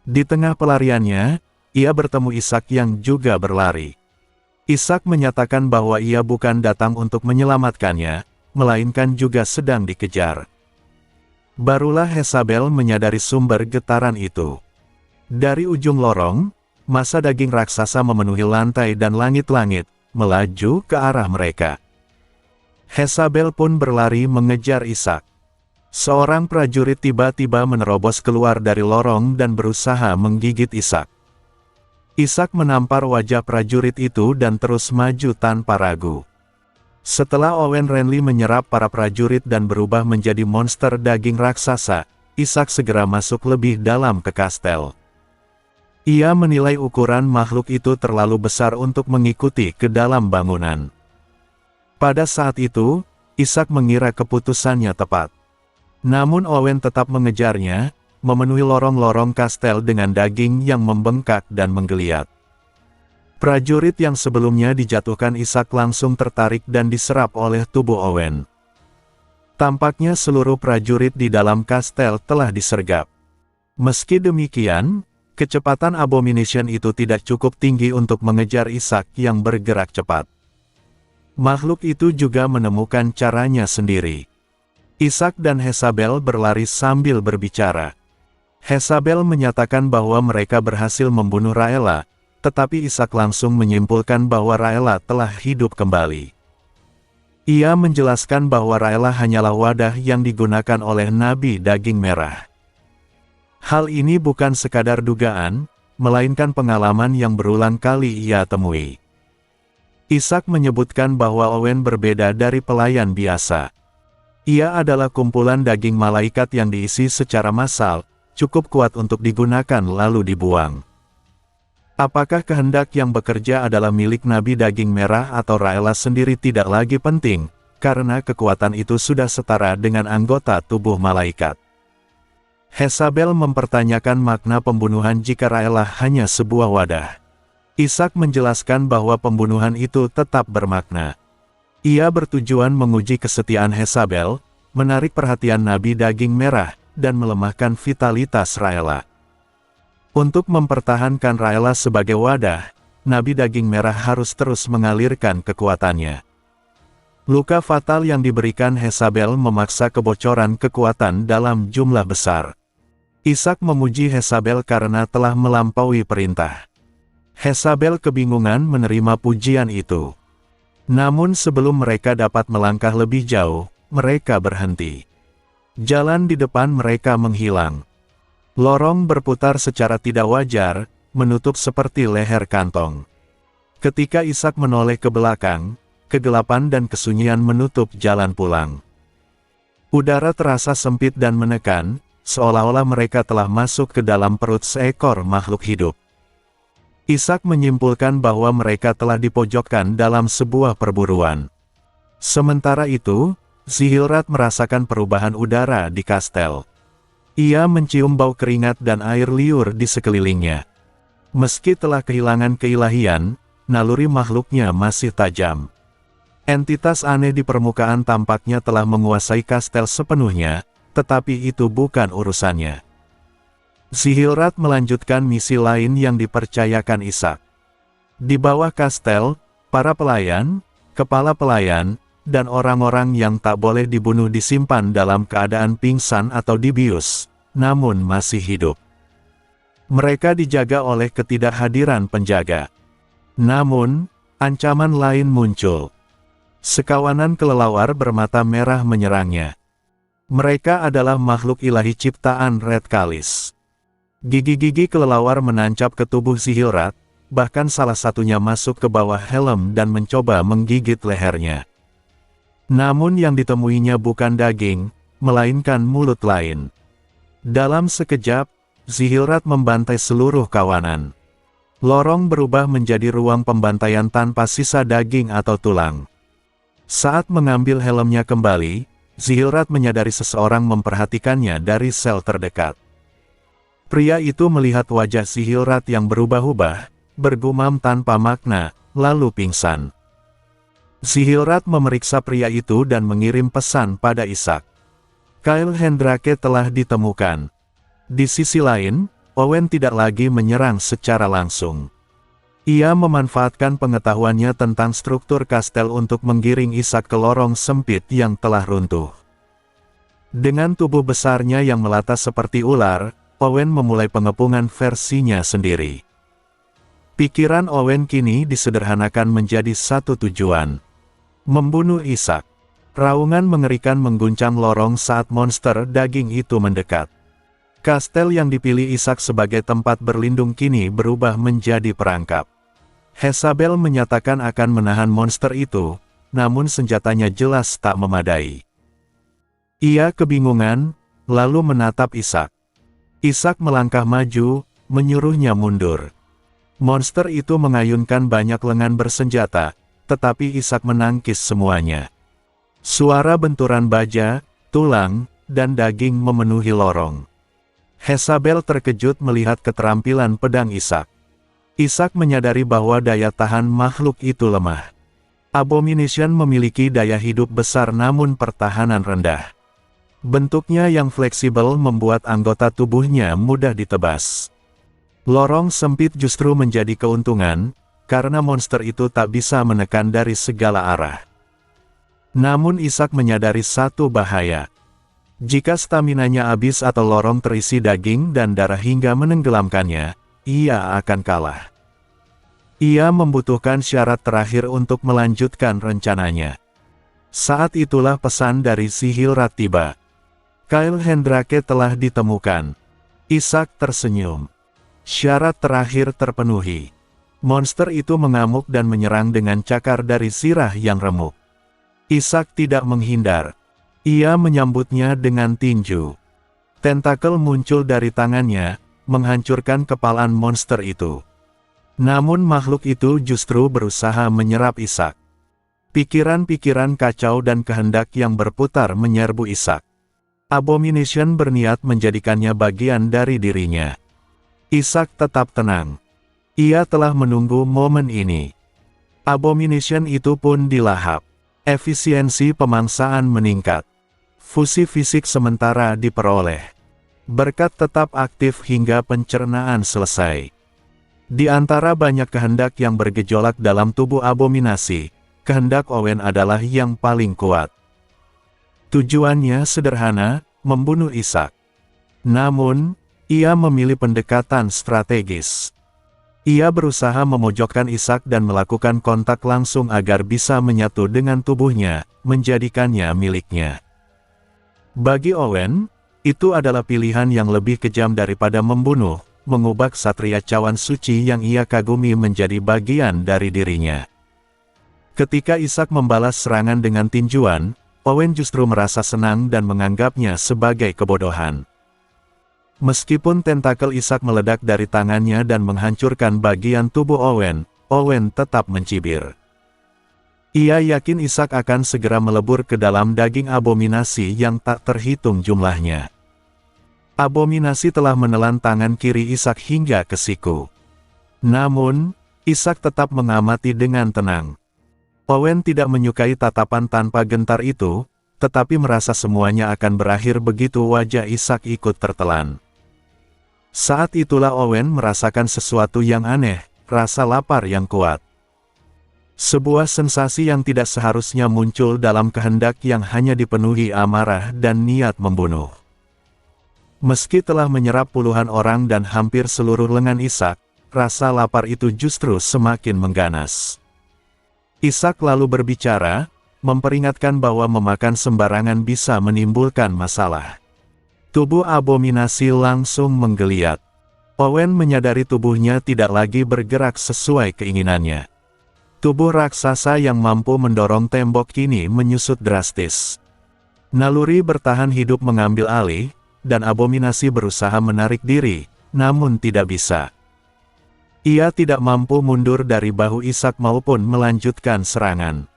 Di tengah pelariannya, ia bertemu Ishak yang juga berlari. Ishak menyatakan bahwa ia bukan datang untuk menyelamatkannya, melainkan juga sedang dikejar. Barulah Jezabel menyadari sumber getaran itu. Dari ujung lorong, massa daging raksasa memenuhi lantai dan langit-langit, melaju ke arah mereka. Jezabel pun berlari mengejar Ishak. Seorang prajurit tiba-tiba menerobos keluar dari lorong dan berusaha menggigit Ishak. Ishak menampar wajah prajurit itu dan terus maju tanpa ragu. Setelah Owen Renly menyerap para prajurit dan berubah menjadi monster daging raksasa, Ishak segera masuk lebih dalam ke kastel. Ia menilai ukuran makhluk itu terlalu besar untuk mengikuti ke dalam bangunan. Pada saat itu, Ishak mengira keputusannya tepat. Namun Owen tetap mengejarnya, memenuhi lorong-lorong kastel dengan daging yang membengkak dan menggeliat. Prajurit yang sebelumnya dijatuhkan Ishak langsung tertarik dan diserap oleh tubuh Owen. Tampaknya seluruh prajurit di dalam kastel telah disergap. Meski demikian, kecepatan Abomination itu tidak cukup tinggi untuk mengejar Ishak yang bergerak cepat. Makhluk itu juga menemukan caranya sendiri. Ishak dan Jezabel berlari sambil berbicara. Jezabel menyatakan bahwa mereka berhasil membunuh Raela, tetapi Ishak langsung menyimpulkan bahwa Raela telah hidup kembali. Ia menjelaskan bahwa Raela hanyalah wadah yang digunakan oleh Nabi Daging Merah. Hal ini bukan sekadar dugaan, melainkan pengalaman yang berulang kali ia temui. Ishak menyebutkan bahwa Owen berbeda dari pelayan biasa. Ia adalah kumpulan daging malaikat yang diisi secara massal, cukup kuat untuk digunakan lalu dibuang. Apakah kehendak yang bekerja adalah milik Nabi Daging Merah atau Raela sendiri tidak lagi penting, karena kekuatan itu sudah setara dengan anggota tubuh malaikat. Jezabel mempertanyakan makna pembunuhan jika Raela hanya sebuah wadah. Ishak menjelaskan bahwa pembunuhan itu tetap bermakna. Ia bertujuan menguji kesetiaan Jezabel, menarik perhatian Nabi Daging Merah, dan melemahkan vitalitas Raela. Untuk mempertahankan Raela sebagai wadah, Nabi Daging Merah harus terus mengalirkan kekuatannya. Luka fatal yang diberikan Jezabel memaksa kebocoran kekuatan dalam jumlah besar. Ishak memuji Jezabel karena telah melampaui perintah. Jezabel kebingungan menerima pujian itu. Namun sebelum mereka dapat melangkah lebih jauh, mereka berhenti. Jalan di depan mereka menghilang. Lorong berputar secara tidak wajar, menutup seperti leher kantong. Ketika Ishak menoleh ke belakang, kegelapan dan kesunyian menutup jalan pulang. Udara terasa sempit dan menekan, seolah-olah mereka telah masuk ke dalam perut seekor makhluk hidup. Ishak menyimpulkan bahwa mereka telah dipojokkan dalam sebuah perburuan. Sementara itu, Zihilrat merasakan perubahan udara di kastel. Ia mencium bau keringat dan air liur di sekelilingnya. Meski telah kehilangan keilahian, naluri makhluknya masih tajam. Entitas aneh di permukaan tampaknya telah menguasai kastel sepenuhnya, tetapi itu bukan urusannya. Zihilrat melanjutkan misi lain yang dipercayakan Ishak. Di bawah kastel, para pelayan, kepala pelayan, dan orang-orang yang tak boleh dibunuh disimpan dalam keadaan pingsan atau dibius, namun masih hidup. Mereka dijaga oleh ketidakhadiran penjaga. Namun, ancaman lain muncul. Sekawanan kelelawar bermata merah menyerangnya. Mereka adalah makhluk ilahi ciptaan Red Kalis. Gigi-gigi kelelawar menancap ke tubuh Zihilrat, bahkan salah satunya masuk ke bawah helm dan mencoba menggigit lehernya. Namun yang ditemuinya bukan daging, melainkan mulut lain. Dalam sekejap, Zihilrat membantai seluruh kawanan. Lorong berubah menjadi ruang pembantaian tanpa sisa daging atau tulang. Saat mengambil helmnya kembali, Zihilrat menyadari seseorang memperhatikannya dari sel terdekat. Pria itu melihat wajah Zihilrat yang berubah-ubah, bergumam tanpa makna, lalu pingsan. Zihilrat memeriksa pria itu dan mengirim pesan pada Ishak. Kyle Hendrake telah ditemukan. Di sisi lain, Owen tidak lagi menyerang secara langsung. Ia memanfaatkan pengetahuannya tentang struktur kastel untuk menggiring Ishak ke lorong sempit yang telah runtuh. Dengan tubuh besarnya yang melata seperti ular, Owen memulai pengepungan versinya sendiri. Pikiran Owen kini disederhanakan menjadi satu tujuan. Membunuh Ishak. Raungan mengerikan mengguncang lorong saat monster daging itu mendekat. Kastel yang dipilih Ishak sebagai tempat berlindung kini berubah menjadi perangkap. Jezabel menyatakan akan menahan monster itu, namun senjatanya jelas tak memadai. Ia kebingungan, lalu menatap Ishak. Ishak melangkah maju, menyuruhnya mundur. Monster itu mengayunkan banyak lengan bersenjata, tetapi Ishak menangkis semuanya. Suara benturan baja, tulang, dan daging memenuhi lorong. Jezabel terkejut melihat keterampilan pedang Ishak. Ishak menyadari bahwa daya tahan makhluk itu lemah. Abomination memiliki daya hidup besar namun pertahanan rendah. Bentuknya yang fleksibel membuat anggota tubuhnya mudah ditebas. Lorong sempit justru menjadi keuntungan, karena monster itu tak bisa menekan dari segala arah. Namun Ishak menyadari satu bahaya. Jika staminanya habis atau lorong terisi daging dan darah hingga menenggelamkannya, ia akan kalah. Ia membutuhkan syarat terakhir untuk melanjutkan rencananya. Saat itulah pesan dari Sihilrat tiba. Kyle Hendrake telah ditemukan. Ishak tersenyum. Syarat terakhir terpenuhi. Monster itu mengamuk dan menyerang dengan cakar dari sirah yang remuk. Ishak tidak menghindar. Ia menyambutnya dengan tinju. Tentakel muncul dari tangannya, menghancurkan kepalan monster itu. Namun makhluk itu justru berusaha menyerap Ishak. Pikiran-pikiran kacau dan kehendak yang berputar menyerbu Ishak. Abomination berniat menjadikannya bagian dari dirinya. Ishak tetap tenang. Ia telah menunggu momen ini. Abomination itu pun dilahap. Efisiensi pemangsaan meningkat. Fusi fisik sementara diperoleh. Berkat tetap aktif hingga pencernaan selesai. Di antara banyak kehendak yang bergejolak dalam tubuh abominasi, kehendak Owen adalah yang paling kuat. Tujuannya sederhana, membunuh Ishak. Namun, ia memilih pendekatan strategis. Ia berusaha memojokkan Ishak dan melakukan kontak langsung agar bisa menyatu dengan tubuhnya, menjadikannya miliknya. Bagi Owen, itu adalah pilihan yang lebih kejam daripada membunuh, mengubah ksatria cawan suci yang ia kagumi menjadi bagian dari dirinya. Ketika Ishak membalas serangan dengan tinjuan, Owen justru merasa senang dan menganggapnya sebagai kebodohan. Meskipun tentakel Ishak meledak dari tangannya dan menghancurkan bagian tubuh Owen, Owen tetap mencibir. Ia yakin Ishak akan segera melebur ke dalam daging abominasi yang tak terhitung jumlahnya. Abominasi telah menelan tangan kiri Ishak hingga ke siku. Namun, Ishak tetap mengamati dengan tenang. Owen tidak menyukai tatapan tanpa gentar itu, tetapi merasa semuanya akan berakhir begitu wajah Ishak ikut tertelan. Saat itulah Owen merasakan sesuatu yang aneh, rasa lapar yang kuat. Sebuah sensasi yang tidak seharusnya muncul dalam kehendak yang hanya dipenuhi amarah dan niat membunuh. Meski telah menyerap puluhan orang dan hampir seluruh lengan Ishak, rasa lapar itu justru semakin mengganas. Ishak lalu berbicara, memperingatkan bahwa memakan sembarangan bisa menimbulkan masalah. Tubuh abominasi langsung menggeliat. Owen menyadari tubuhnya tidak lagi bergerak sesuai keinginannya. Tubuh raksasa yang mampu mendorong tembok kini menyusut drastis. Naluri bertahan hidup mengambil alih, dan abominasi berusaha menarik diri, namun tidak bisa. Ia tidak mampu mundur dari bahu Ishak maupun melanjutkan serangan.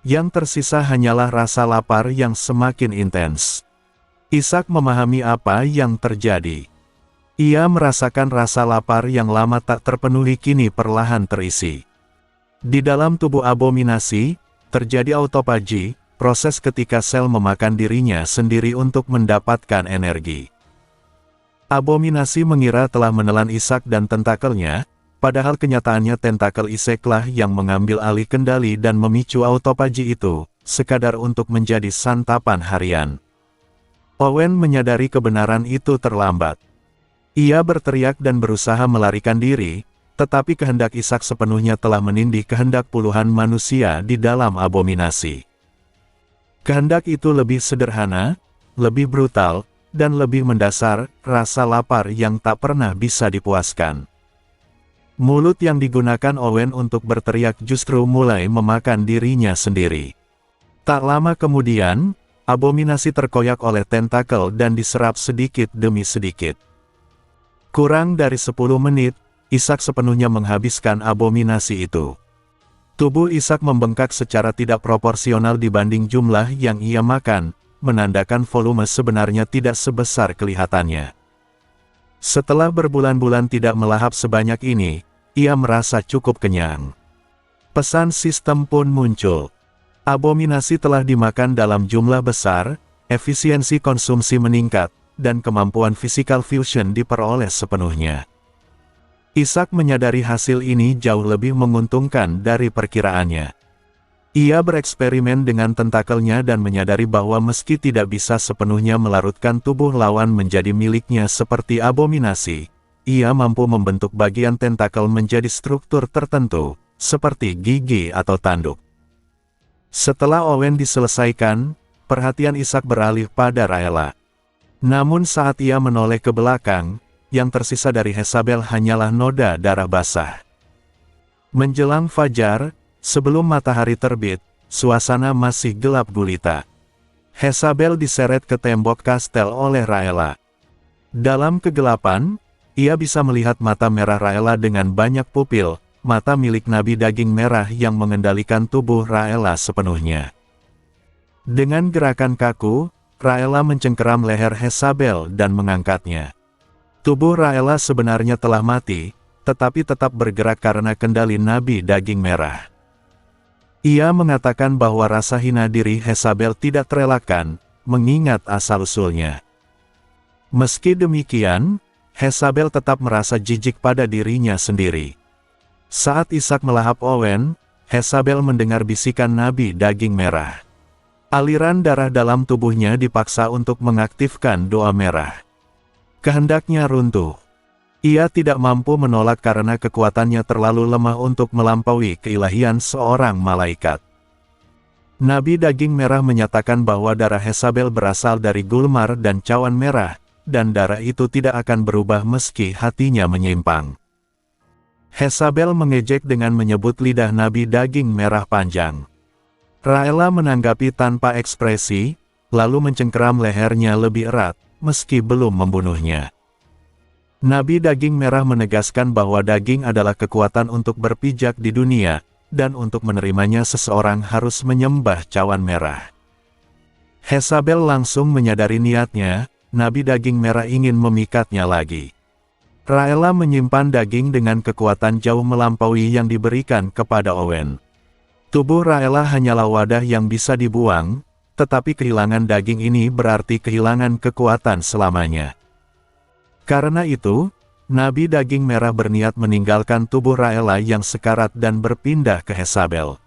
Yang tersisa hanyalah rasa lapar yang semakin intens. Ishak memahami apa yang terjadi. Ia merasakan rasa lapar yang lama tak terpenuhi kini perlahan terisi. Di dalam tubuh abominasi, terjadi autophagy, proses ketika sel memakan dirinya sendiri untuk mendapatkan energi. Abominasi mengira telah menelan Ishak dan tentakelnya, padahal kenyataannya tentakel Ishaklah yang mengambil alih kendali dan memicu autophagy itu, sekadar untuk menjadi santapan harian. Owen menyadari kebenaran itu terlambat. Ia berteriak dan berusaha melarikan diri, Tetapi kehendak Ishak sepenuhnya telah menindih kehendak puluhan manusia di dalam abominasi. Kehendak itu lebih sederhana, lebih brutal, dan lebih mendasar, rasa lapar yang tak pernah bisa dipuaskan. Mulut yang digunakan Owen untuk berteriak justru mulai memakan dirinya sendiri. Tak lama kemudian, abominasi terkoyak oleh tentakel dan diserap sedikit demi sedikit. Kurang dari 10 menit, Ishak sepenuhnya menghabiskan abominasi itu. Tubuh Ishak membengkak secara tidak proporsional dibanding jumlah yang ia makan, menandakan volume sebenarnya tidak sebesar kelihatannya. Setelah berbulan-bulan tidak melahap sebanyak ini, ia merasa cukup kenyang. Pesan sistem pun muncul. Abominasi telah dimakan dalam jumlah besar, efisiensi konsumsi meningkat, dan kemampuan physical fusion diperoleh sepenuhnya. Ishak menyadari hasil ini jauh lebih menguntungkan dari perkiraannya. Ia bereksperimen dengan tentakelnya dan menyadari bahwa meski tidak bisa sepenuhnya melarutkan tubuh lawan menjadi miliknya seperti abominasi, ia mampu membentuk bagian tentakel menjadi struktur tertentu, seperti gigi atau tanduk. Setelah Owen diselesaikan, perhatian Ishak beralih pada Raela. Namun saat ia menoleh ke belakang, yang tersisa dari Jezabel hanyalah noda darah basah. Menjelang fajar, sebelum matahari terbit, suasana masih gelap gulita. Jezabel diseret ke tembok kastel oleh Raela. Dalam kegelapan, ia bisa melihat mata merah Raela dengan banyak pupil, mata milik nabi daging merah yang mengendalikan tubuh Raela sepenuhnya. Dengan gerakan kaku, Raela mencengkeram leher Jezabel dan mengangkatnya. Tubuh Raela sebenarnya telah mati, tetapi tetap bergerak karena kendali nabi daging merah. Ia mengatakan bahwa rasa hina diri Jezabel tidak terelakkan, mengingat asal-usulnya. Meski demikian, Jezabel tetap merasa jijik pada dirinya sendiri. Saat Ishak melahap Owen, Jezabel mendengar bisikan nabi daging merah. Aliran darah dalam tubuhnya dipaksa untuk mengaktifkan doa merah. Kehendaknya runtuh. Ia tidak mampu menolak karena kekuatannya terlalu lemah untuk melampaui keilahian seorang malaikat. Nabi daging merah menyatakan bahwa darah Jezabel berasal dari Gulmar dan cawan merah, dan darah itu tidak akan berubah meski hatinya menyimpang. Jezabel mengejek dengan menyebut lidah nabi daging merah panjang. Raela menanggapi tanpa ekspresi, lalu mencengkeram lehernya lebih erat, meski belum membunuhnya. Nabi daging merah menegaskan bahwa daging adalah kekuatan untuk berpijak di dunia, dan untuk menerimanya seseorang harus menyembah cawan merah. Jezabel langsung menyadari niatnya, nabi daging merah ingin memikatnya lagi. Raela menyimpan daging dengan kekuatan jauh melampaui yang diberikan kepada Owen. Tubuh Raela hanyalah wadah yang bisa dibuang, tetapi kehilangan daging ini berarti kehilangan kekuatan selamanya. Karena itu, nabi daging merah berniat meninggalkan tubuh Raela yang sekarat dan berpindah ke Jezabel.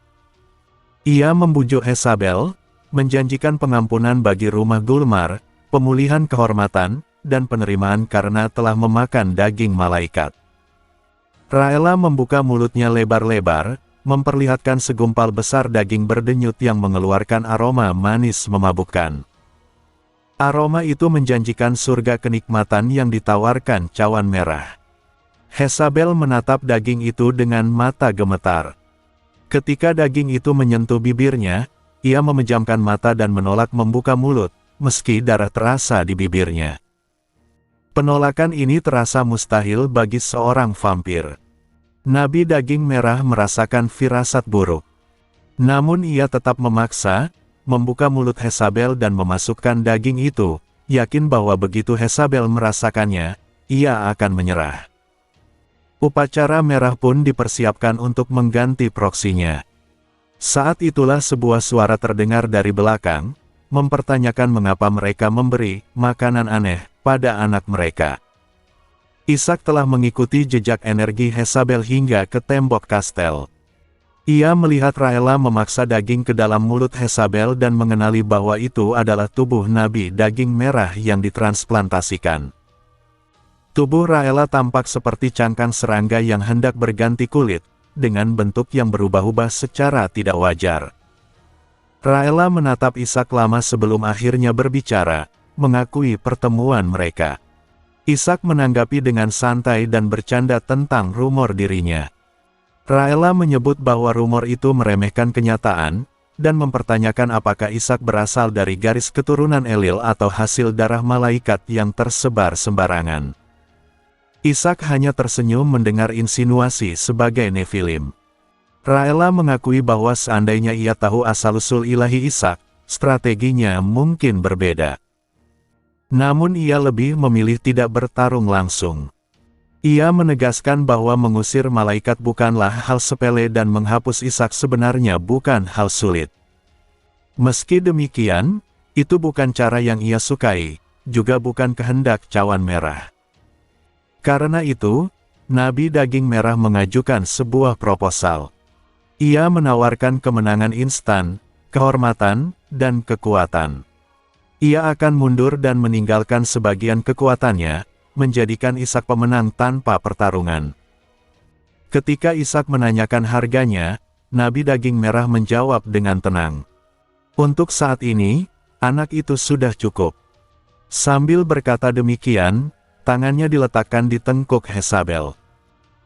Ia membujuk Jezabel, menjanjikan pengampunan bagi rumah Gulmar, pemulihan kehormatan, dan penerimaan karena telah memakan daging malaikat. Raela membuka mulutnya lebar-lebar, memperlihatkan segumpal besar daging berdenyut yang mengeluarkan aroma manis memabukkan. Aroma itu menjanjikan surga kenikmatan yang ditawarkan cawan merah. Jezabel menatap daging itu dengan mata gemetar. Ketika daging itu menyentuh bibirnya, ia memejamkan mata dan menolak membuka mulut, meski darah terasa di bibirnya. Penolakan ini terasa mustahil bagi seorang vampir. Nabi daging merah merasakan firasat buruk. Namun ia tetap memaksa, membuka mulut Jezabel dan memasukkan daging itu, yakin bahwa begitu Jezabel merasakannya, ia akan menyerah. Upacara merah pun dipersiapkan untuk mengganti proksinya. Saat itulah sebuah suara terdengar dari belakang, mempertanyakan mengapa mereka memberi makanan aneh pada anak mereka. Ishak telah mengikuti jejak energi Jezabel hingga ke tembok kastel. Ia melihat Raela memaksa daging ke dalam mulut Jezabel dan mengenali bahwa itu adalah tubuh nabi daging merah yang ditransplantasikan. Tubuh Raela tampak seperti cangkang serangga yang hendak berganti kulit, dengan bentuk yang berubah-ubah secara tidak wajar. Raela menatap Ishak lama sebelum akhirnya berbicara, mengakui pertemuan mereka. Ishak menanggapi dengan santai dan bercanda tentang rumor dirinya. Raela menyebut bahwa rumor itu meremehkan kenyataan, dan mempertanyakan apakah Ishak berasal dari garis keturunan Elil atau hasil darah malaikat yang tersebar sembarangan. Ishak hanya tersenyum mendengar insinuasi sebagai Nephilim. Raela mengakui bahwa seandainya ia tahu asal-usul ilahi Ishak, strateginya mungkin berbeda. Namun ia lebih memilih tidak bertarung langsung. Ia menegaskan bahwa mengusir malaikat bukanlah hal sepele dan menghapus Ishak sebenarnya bukan hal sulit. Meski demikian, itu bukan cara yang ia sukai, juga bukan kehendak Cawan Merah. Karena itu, Nabi Daging Merah mengajukan sebuah proposal. Ia menawarkan kemenangan instan, kehormatan, dan kekuatan. Ia akan mundur dan meninggalkan sebagian kekuatannya, menjadikan Ishak pemenang tanpa pertarungan. Ketika Ishak menanyakan harganya, Nabi Daging Merah menjawab dengan tenang. Untuk saat ini, anak itu sudah cukup. Sambil berkata demikian, tangannya diletakkan di tengkuk Hezabel.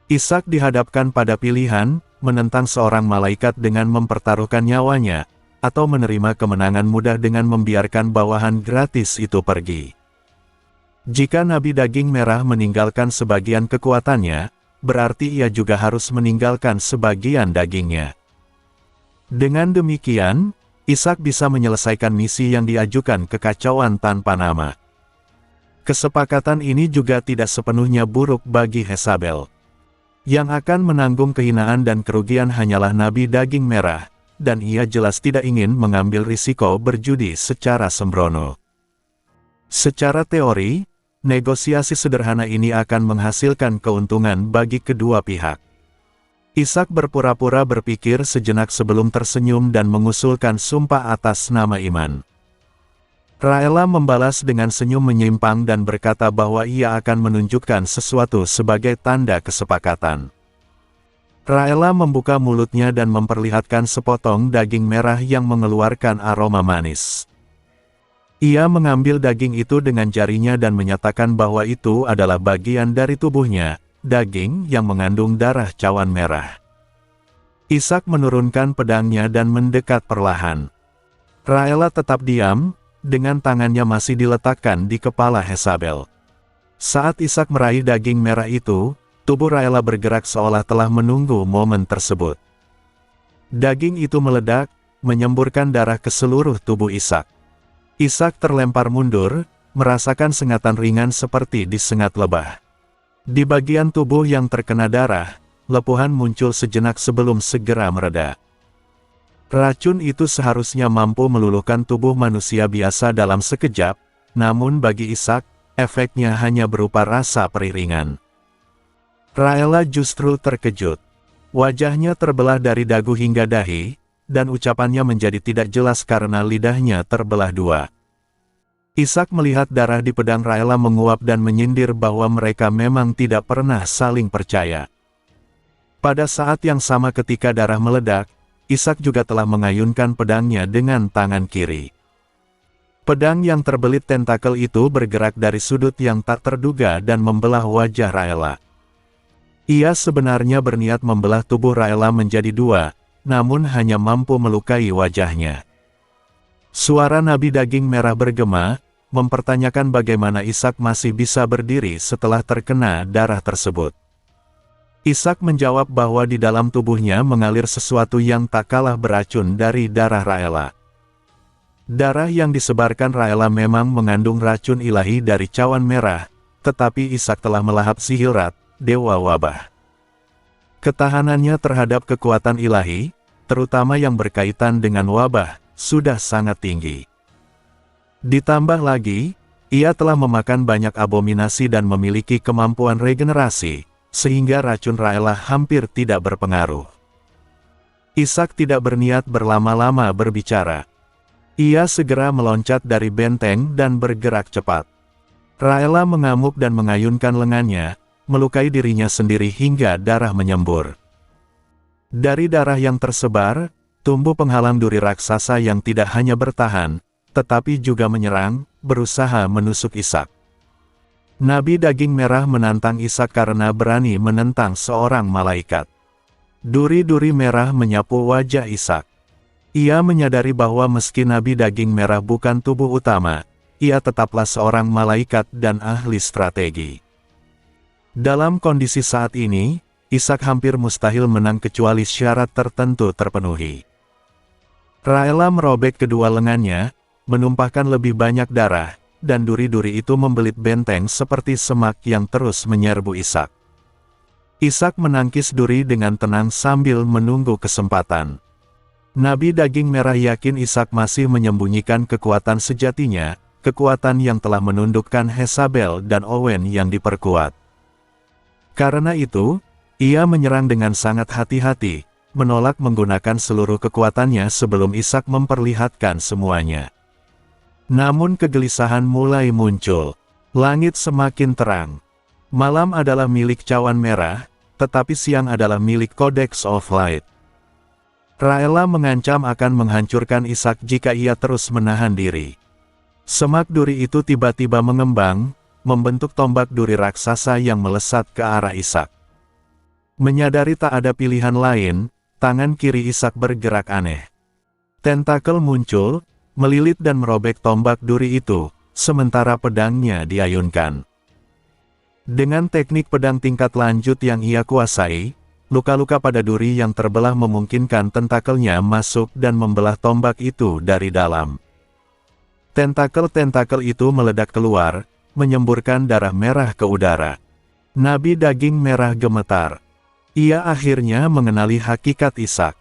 Ishak dihadapkan pada pilihan, menentang seorang malaikat dengan mempertaruhkan nyawanya, atau menerima kemenangan mudah dengan membiarkan bawahan gratis itu pergi. Jika Nabi Daging Merah meninggalkan sebagian kekuatannya, berarti ia juga harus meninggalkan sebagian dagingnya. Dengan demikian, Ishak bisa menyelesaikan misi yang diajukan kekacauan tanpa nama. Kesepakatan ini juga tidak sepenuhnya buruk bagi Hezabel. Yang akan menanggung kehinaan dan kerugian hanyalah Nabi Daging Merah, dan ia jelas tidak ingin mengambil risiko berjudi secara sembrono. Secara teori, negosiasi sederhana ini akan menghasilkan keuntungan bagi kedua pihak. Ishak berpura-pura berpikir sejenak sebelum tersenyum dan mengusulkan sumpah atas nama iman. Raela membalas dengan senyum menyimpang dan berkata bahwa ia akan menunjukkan sesuatu sebagai tanda kesepakatan. Raela membuka mulutnya dan memperlihatkan sepotong daging merah yang mengeluarkan aroma manis. Ia mengambil daging itu dengan jarinya dan menyatakan bahwa itu adalah bagian dari tubuhnya, daging yang mengandung darah cawan merah. Ishak menurunkan pedangnya dan mendekat perlahan. Raela tetap diam, dengan tangannya masih diletakkan di kepala Hezabel. Saat Ishak meraih daging merah itu, tubuh Raela bergerak seolah telah menunggu momen tersebut. Daging itu meledak, menyemburkan darah ke seluruh tubuh Ishak. Ishak terlempar mundur, merasakan sengatan ringan seperti disengat lebah. Di bagian tubuh yang terkena darah, lepuhan muncul sejenak sebelum segera mereda. Racun itu seharusnya mampu meluluhkan tubuh manusia biasa dalam sekejap, namun bagi Ishak, efeknya hanya berupa rasa perih ringan. Raela justru terkejut. Wajahnya terbelah dari dagu hingga dahi, dan ucapannya menjadi tidak jelas karena lidahnya terbelah dua. Ishak melihat darah di pedang Raela menguap dan menyindir bahwa mereka memang tidak pernah saling percaya. Pada saat yang sama ketika darah meledak, Ishak juga telah mengayunkan pedangnya dengan tangan kiri. Pedang yang terbelit tentakel itu bergerak dari sudut yang tak terduga dan membelah wajah Raela. Ia sebenarnya berniat membelah tubuh Raela menjadi dua, namun hanya mampu melukai wajahnya. Suara Nabi Daging Merah bergema, mempertanyakan bagaimana Ishak masih bisa berdiri setelah terkena darah tersebut. Ishak menjawab bahwa di dalam tubuhnya mengalir sesuatu yang tak kalah beracun dari darah Raela. Darah yang disebarkan Raela memang mengandung racun ilahi dari cawan merah, tetapi Ishak telah melahap Zihirat, dewa wabah. Ketahanannya terhadap kekuatan ilahi, terutama yang berkaitan dengan wabah, sudah sangat tinggi. Ditambah lagi, ia telah memakan banyak abominasi dan memiliki kemampuan regenerasi, sehingga racun Raela hampir tidak berpengaruh. Ishak tidak berniat berlama-lama berbicara. Ia segera meloncat dari benteng dan bergerak cepat. Raela mengamuk dan mengayunkan lengannya, melukai dirinya sendiri hingga darah menyembur. Dari darah yang tersebar, tumbuh penghalang duri raksasa yang tidak hanya bertahan, tetapi juga menyerang, berusaha menusuk Ishak. Nabi daging merah menantang Ishak karena berani menentang seorang malaikat. Duri-duri merah menyapu wajah Ishak. Ia menyadari bahwa meski Nabi daging merah bukan tubuh utama, ia tetaplah seorang malaikat dan ahli strategi. Dalam kondisi saat ini, Ishak hampir mustahil menang kecuali syarat tertentu terpenuhi. Raela merobek kedua lengannya, menumpahkan lebih banyak darah, dan duri-duri itu membelit benteng seperti semak yang terus menyerbu Ishak. Ishak menangkis duri dengan tenang sambil menunggu kesempatan. Nabi daging merah yakin Ishak masih menyembunyikan kekuatan sejatinya, kekuatan yang telah menundukkan Jezabel dan Owen yang diperkuat. Karena itu, ia menyerang dengan sangat hati-hati, menolak menggunakan seluruh kekuatannya sebelum Ishak memperlihatkan semuanya. Namun kegelisahan mulai muncul. Langit semakin terang. Malam adalah milik cawan merah, tetapi siang adalah milik Codex of Light. Raela mengancam akan menghancurkan Ishak jika ia terus menahan diri. Semak duri itu tiba-tiba mengembang, membentuk tombak duri raksasa yang melesat ke arah Ishak. Menyadari tak ada pilihan lain, tangan kiri Ishak bergerak aneh. Tentakel muncul, melilit dan merobek tombak duri itu, sementara pedangnya diayunkan. Dengan teknik pedang tingkat lanjut yang ia kuasai, luka-luka pada duri yang terbelah memungkinkan tentakelnya masuk dan membelah tombak itu dari dalam. Tentakel-tentakel itu meledak keluar, menyemburkan darah merah ke udara. Nabi daging merah gemetar. Ia akhirnya mengenali hakikat Ishak.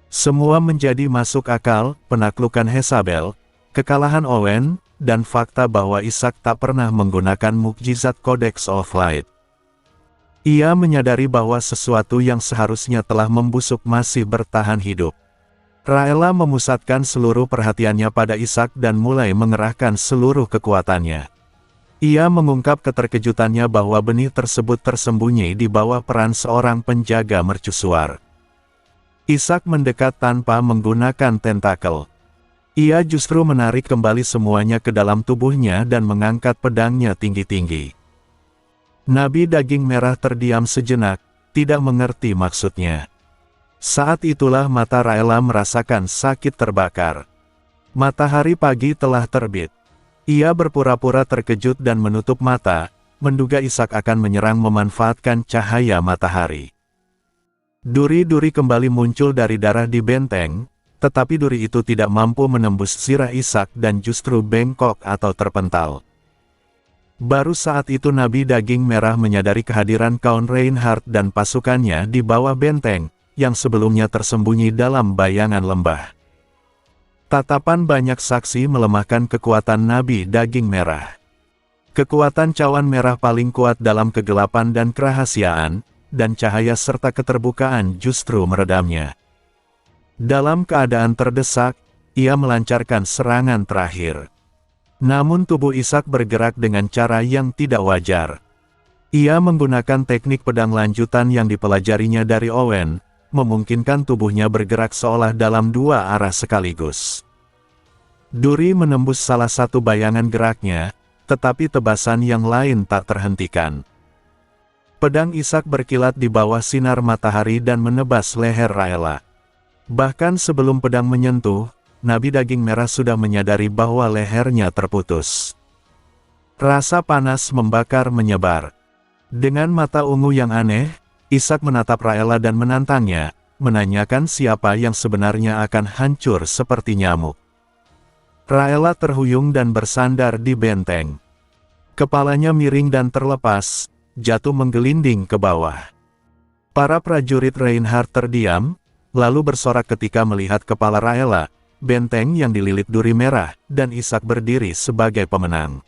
Semua menjadi masuk akal, penaklukan Jezabel, kekalahan Owen, dan fakta bahwa Ishak tak pernah menggunakan mukjizat Codex of Light. Ia menyadari bahwa sesuatu yang seharusnya telah membusuk masih bertahan hidup. Raela memusatkan seluruh perhatiannya pada Ishak dan mulai mengerahkan seluruh kekuatannya. Ia mengungkap keterkejutannya bahwa benih tersebut tersembunyi di bawah peran seorang penjaga mercusuar. Ishak mendekat tanpa menggunakan tentakel. Ia justru menarik kembali semuanya ke dalam tubuhnya dan mengangkat pedangnya tinggi-tinggi. Nabi daging merah terdiam sejenak, tidak mengerti maksudnya. Saat itulah mata Raela merasakan sakit terbakar. Matahari pagi telah terbit. Ia berpura-pura terkejut dan menutup mata, menduga Ishak akan menyerang memanfaatkan cahaya matahari. Duri-duri kembali muncul dari darah di benteng, tetapi duri itu tidak mampu menembus sirah Ishak dan justru bengkok atau terpental. Baru saat itu Nabi daging merah menyadari kehadiran Count Reinhardt dan pasukannya di bawah benteng, yang sebelumnya tersembunyi dalam bayangan lembah. Tatapan banyak saksi melemahkan kekuatan Nabi daging merah. Kekuatan cawan merah paling kuat dalam kegelapan dan kerahasiaan, dan cahaya serta keterbukaan justru meredamnya. Dalam keadaan terdesak, ia melancarkan serangan terakhir. Namun tubuh Ishak bergerak dengan cara yang tidak wajar. Ia menggunakan teknik pedang lanjutan yang dipelajarinya dari Owen, memungkinkan tubuhnya bergerak seolah dalam dua arah sekaligus. Duri menembus salah satu bayangan geraknya, tetapi tebasan yang lain tak terhentikan. Pedang Ishak berkilat di bawah sinar matahari dan menebas leher Raela. Bahkan sebelum pedang menyentuh, Nabi daging merah sudah menyadari bahwa lehernya terputus. Rasa panas membakar menyebar. Dengan mata ungu yang aneh, Ishak menatap Raela dan menantangnya, menanyakan siapa yang sebenarnya akan hancur seperti nyamuk. Raela terhuyung dan bersandar di benteng. Kepalanya miring dan terlepas, jatuh menggelinding ke bawah. Para prajurit Reinhardt terdiam, lalu bersorak ketika melihat kepala Raela, benteng yang dililit duri merah, dan Ishak berdiri sebagai pemenang.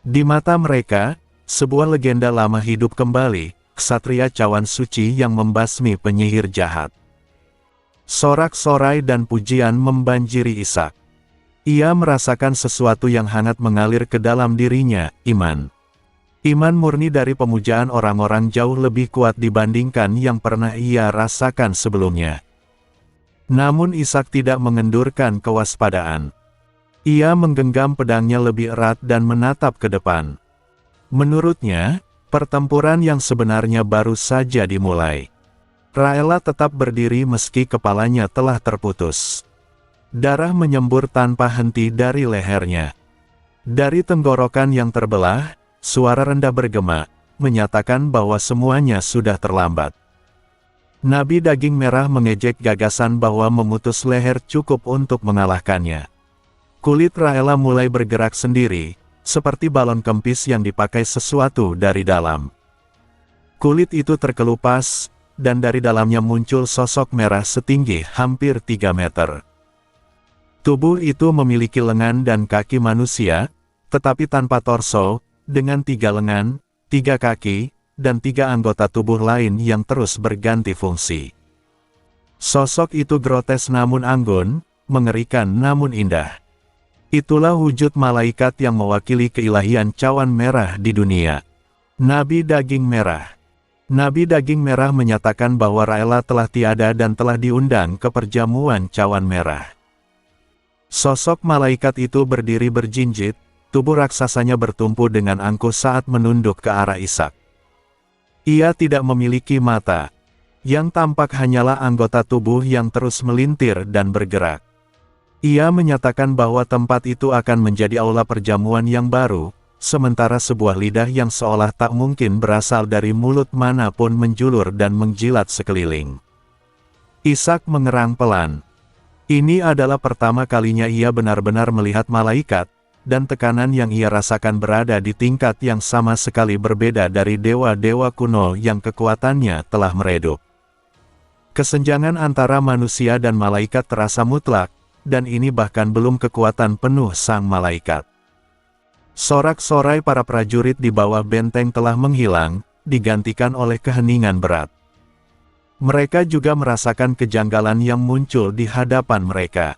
Di mata mereka, sebuah legenda lama hidup kembali, ksatria cawan suci yang membasmi penyihir jahat. Sorak-sorai dan pujian membanjiri Ishak. Ia merasakan sesuatu yang hangat mengalir ke dalam dirinya, iman. Iman murni dari pemujaan orang-orang jauh lebih kuat dibandingkan yang pernah ia rasakan sebelumnya. Namun Ishak tidak mengendurkan kewaspadaan. Ia menggenggam pedangnya lebih erat dan menatap ke depan. Menurutnya, pertempuran yang sebenarnya baru saja dimulai. Raela tetap berdiri meski kepalanya telah terputus. Darah menyembur tanpa henti dari lehernya. Dari tenggorokan yang terbelah, suara rendah bergema, menyatakan bahwa semuanya sudah terlambat. Nabi Daging Merah mengejek gagasan bahwa memutus leher cukup untuk mengalahkannya. Kulit Raela mulai bergerak sendiri, seperti balon kempis yang dipakai sesuatu dari dalam. Kulit itu terkelupas, dan dari dalamnya muncul sosok merah setinggi hampir 3 meter. Tubuh itu memiliki lengan dan kaki manusia, tetapi tanpa torso, dengan 3 lengan, 3 kaki, dan 3 anggota tubuh lain yang terus berganti fungsi. Sosok itu grotes namun anggun, mengerikan namun indah. Itulah wujud malaikat yang mewakili keilahian cawan merah di dunia. Nabi Daging Merah. Nabi Daging Merah menyatakan bahwa Raela telah tiada dan telah diundang ke perjamuan cawan merah. Sosok malaikat itu berdiri berjinjit, tubuh raksasanya bertumpu dengan angkuh saat menunduk ke arah Ishak. Ia tidak memiliki mata. Yang tampak hanyalah anggota tubuh yang terus melintir dan bergerak. Ia menyatakan bahwa tempat itu akan menjadi aula perjamuan yang baru, sementara sebuah lidah yang seolah tak mungkin berasal dari mulut manapun menjulur dan menjilat sekeliling. Ishak mengerang pelan. Ini adalah pertama kalinya ia benar-benar melihat malaikat, dan tekanan yang ia rasakan berada di tingkat yang sama sekali berbeda dari dewa-dewa kuno yang kekuatannya telah meredup. Kesenjangan antara manusia dan malaikat terasa mutlak, dan ini bahkan belum kekuatan penuh sang malaikat. Sorak-sorai para prajurit di bawah benteng telah menghilang, digantikan oleh keheningan berat. Mereka juga merasakan kejanggalan yang muncul di hadapan mereka.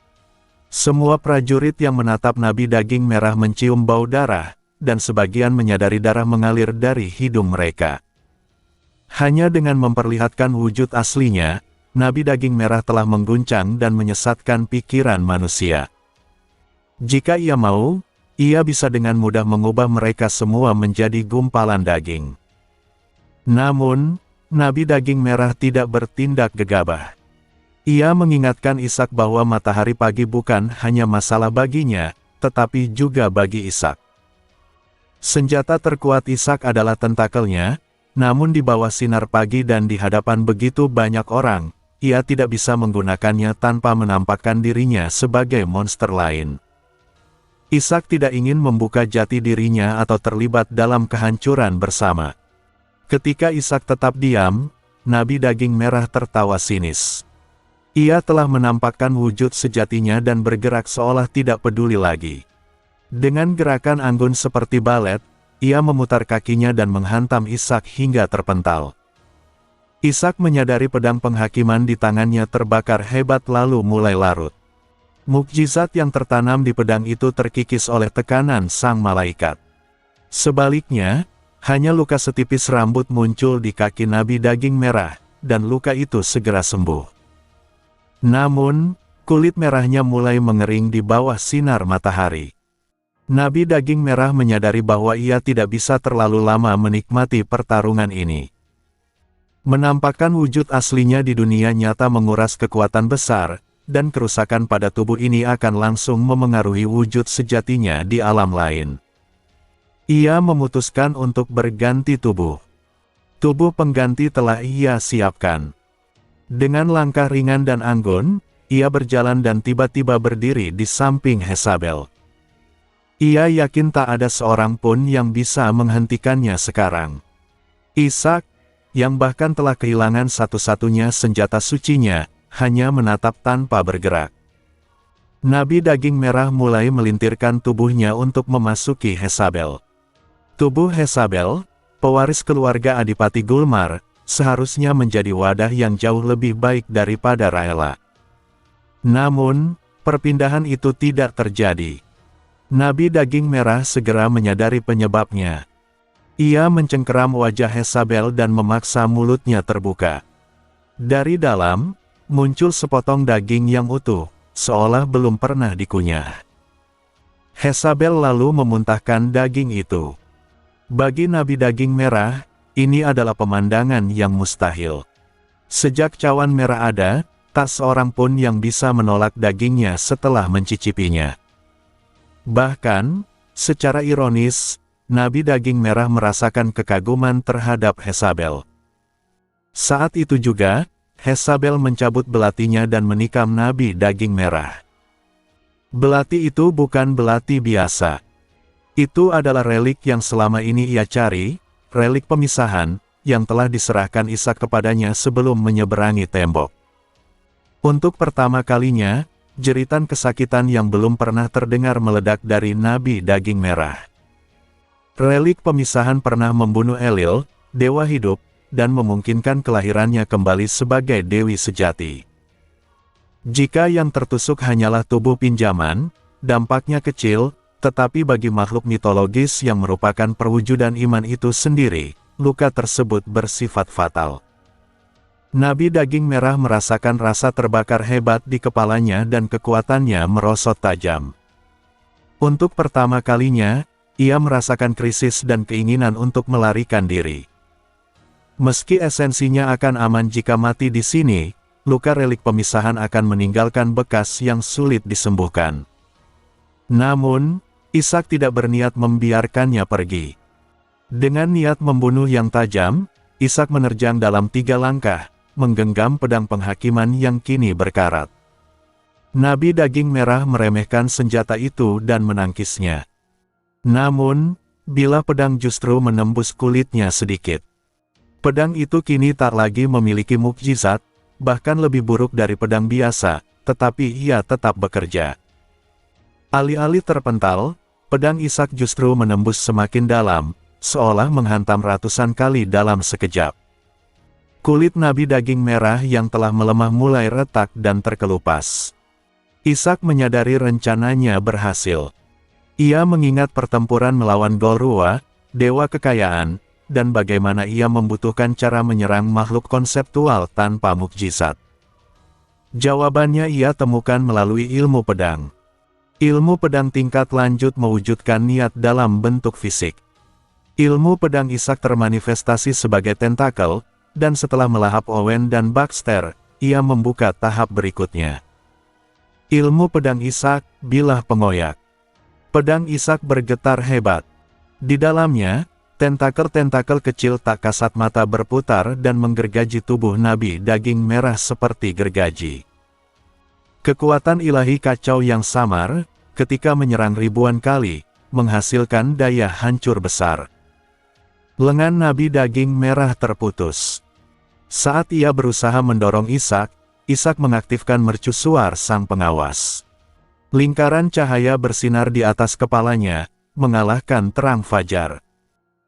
Semua prajurit yang menatap Nabi Daging Merah mencium bau darah, dan sebagian menyadari darah mengalir dari hidung mereka. Hanya dengan memperlihatkan wujud aslinya, Nabi Daging Merah telah mengguncang dan menyesatkan pikiran manusia. Jika ia mau, ia bisa dengan mudah mengubah mereka semua menjadi gumpalan daging. Namun, Nabi Daging Merah tidak bertindak gegabah. Ia mengingatkan Ishak bahwa matahari pagi bukan hanya masalah baginya, tetapi juga bagi Ishak. Senjata terkuat Ishak adalah tentakelnya, namun di bawah sinar pagi dan di hadapan begitu banyak orang, ia tidak bisa menggunakannya tanpa menampakkan dirinya sebagai monster lain. Ishak tidak ingin membuka jati dirinya atau terlibat dalam kehancuran bersama. Ketika Ishak tetap diam, Nabi Daging Merah tertawa sinis. Ia telah menampakkan wujud sejatinya dan bergerak seolah tidak peduli lagi. Dengan gerakan anggun seperti balet, ia memutar kakinya dan menghantam Ishak hingga terpental. Ishak menyadari pedang penghakiman di tangannya terbakar hebat lalu mulai larut. Mukjizat yang tertanam di pedang itu terkikis oleh tekanan sang malaikat. Sebaliknya, hanya luka setipis rambut muncul di kaki Nabi Daging Merah, dan luka itu segera sembuh. Namun, kulit merahnya mulai mengering di bawah sinar matahari. Nabi Daging Merah menyadari bahwa ia tidak bisa terlalu lama menikmati pertarungan ini. Menampakkan wujud aslinya di dunia nyata menguras kekuatan besar, dan kerusakan pada tubuh ini akan langsung memengaruhi wujud sejatinya di alam lain. Ia memutuskan untuk berganti tubuh. Tubuh pengganti telah ia siapkan. Dengan langkah ringan dan anggun, ia berjalan dan tiba-tiba berdiri di samping Jezabel. Ia yakin tak ada seorang pun yang bisa menghentikannya sekarang. Ishak, yang bahkan telah kehilangan satu-satunya senjata sucinya, hanya menatap tanpa bergerak. Nabi Daging Merah mulai melintirkan tubuhnya untuk memasuki Jezabel. Tubuh Jezabel, pewaris keluarga Adipati Gulmar, seharusnya menjadi wadah yang jauh lebih baik daripada Raela. Namun, perpindahan itu tidak terjadi. Nabi daging merah segera menyadari penyebabnya. Ia mencengkeram wajah Yezabel dan memaksa mulutnya terbuka. Dari dalam, muncul sepotong daging yang utuh, seolah belum pernah dikunyah. Yezabel lalu memuntahkan daging itu. Bagi Nabi daging merah, ini adalah pemandangan yang mustahil. Sejak cawan merah ada, tak seorang pun yang bisa menolak dagingnya setelah mencicipinya. Bahkan, secara ironis, Nabi daging merah merasakan kekaguman terhadap Yezabel. Saat itu juga, Yezabel mencabut belatinya dan menikam Nabi daging merah. Belati itu bukan belati biasa. Itu adalah relik yang selama ini ia cari, relik pemisahan, yang telah diserahkan Ishak kepadanya sebelum menyeberangi tembok. Untuk pertama kalinya, jeritan kesakitan yang belum pernah terdengar meledak dari Nabi daging merah. Relik pemisahan pernah membunuh Elil, dewa hidup, dan memungkinkan kelahirannya kembali sebagai dewi sejati. Jika yang tertusuk hanyalah tubuh pinjaman, dampaknya kecil, tetapi bagi makhluk mitologis yang merupakan perwujudan iman itu sendiri, luka tersebut bersifat fatal. Nabi daging merah merasakan rasa terbakar hebat di kepalanya dan kekuatannya merosot tajam. Untuk pertama kalinya, ia merasakan krisis dan keinginan untuk melarikan diri. Meski esensinya akan aman jika mati di sini, luka relik pemisahan akan meninggalkan bekas yang sulit disembuhkan. Namun, Ishak tidak berniat membiarkannya pergi. Dengan niat membunuh yang tajam, Ishak menerjang dalam 3 langkah, menggenggam pedang penghakiman yang kini berkarat. Nabi daging merah meremehkan senjata itu dan menangkisnya. Namun, bila pedang justru menembus kulitnya sedikit. Pedang itu kini tak lagi memiliki mukjizat, bahkan lebih buruk dari pedang biasa, tetapi ia tetap bekerja. Alih-alih terpental, pedang Ishak justru menembus semakin dalam, seolah menghantam ratusan kali dalam sekejap. Kulit Nabi daging merah yang telah melemah mulai retak dan terkelupas. Ishak menyadari rencananya berhasil. Ia mengingat pertempuran melawan Golrua, dewa kekayaan, dan bagaimana ia membutuhkan cara menyerang makhluk konseptual tanpa mukjizat. Jawabannya ia temukan melalui ilmu pedang. Ilmu pedang tingkat lanjut mewujudkan niat dalam bentuk fisik. Ilmu pedang Ishak termanifestasi sebagai tentakel, dan setelah melahap Owen dan Baxter, ia membuka tahap berikutnya. Ilmu pedang Ishak, bilah pengoyak. Pedang Ishak bergetar hebat. Di dalamnya, tentakel-tentakel kecil tak kasat mata berputar dan menggergaji tubuh Nabi daging merah seperti gergaji. Kekuatan ilahi kacau yang samar, ketika menyerang ribuan kali, menghasilkan daya hancur besar. Lengan Nabi daging merah terputus. Saat ia berusaha mendorong Ishak, Ishak mengaktifkan mercusuar sang pengawas. Lingkaran cahaya bersinar di atas kepalanya, mengalahkan terang fajar.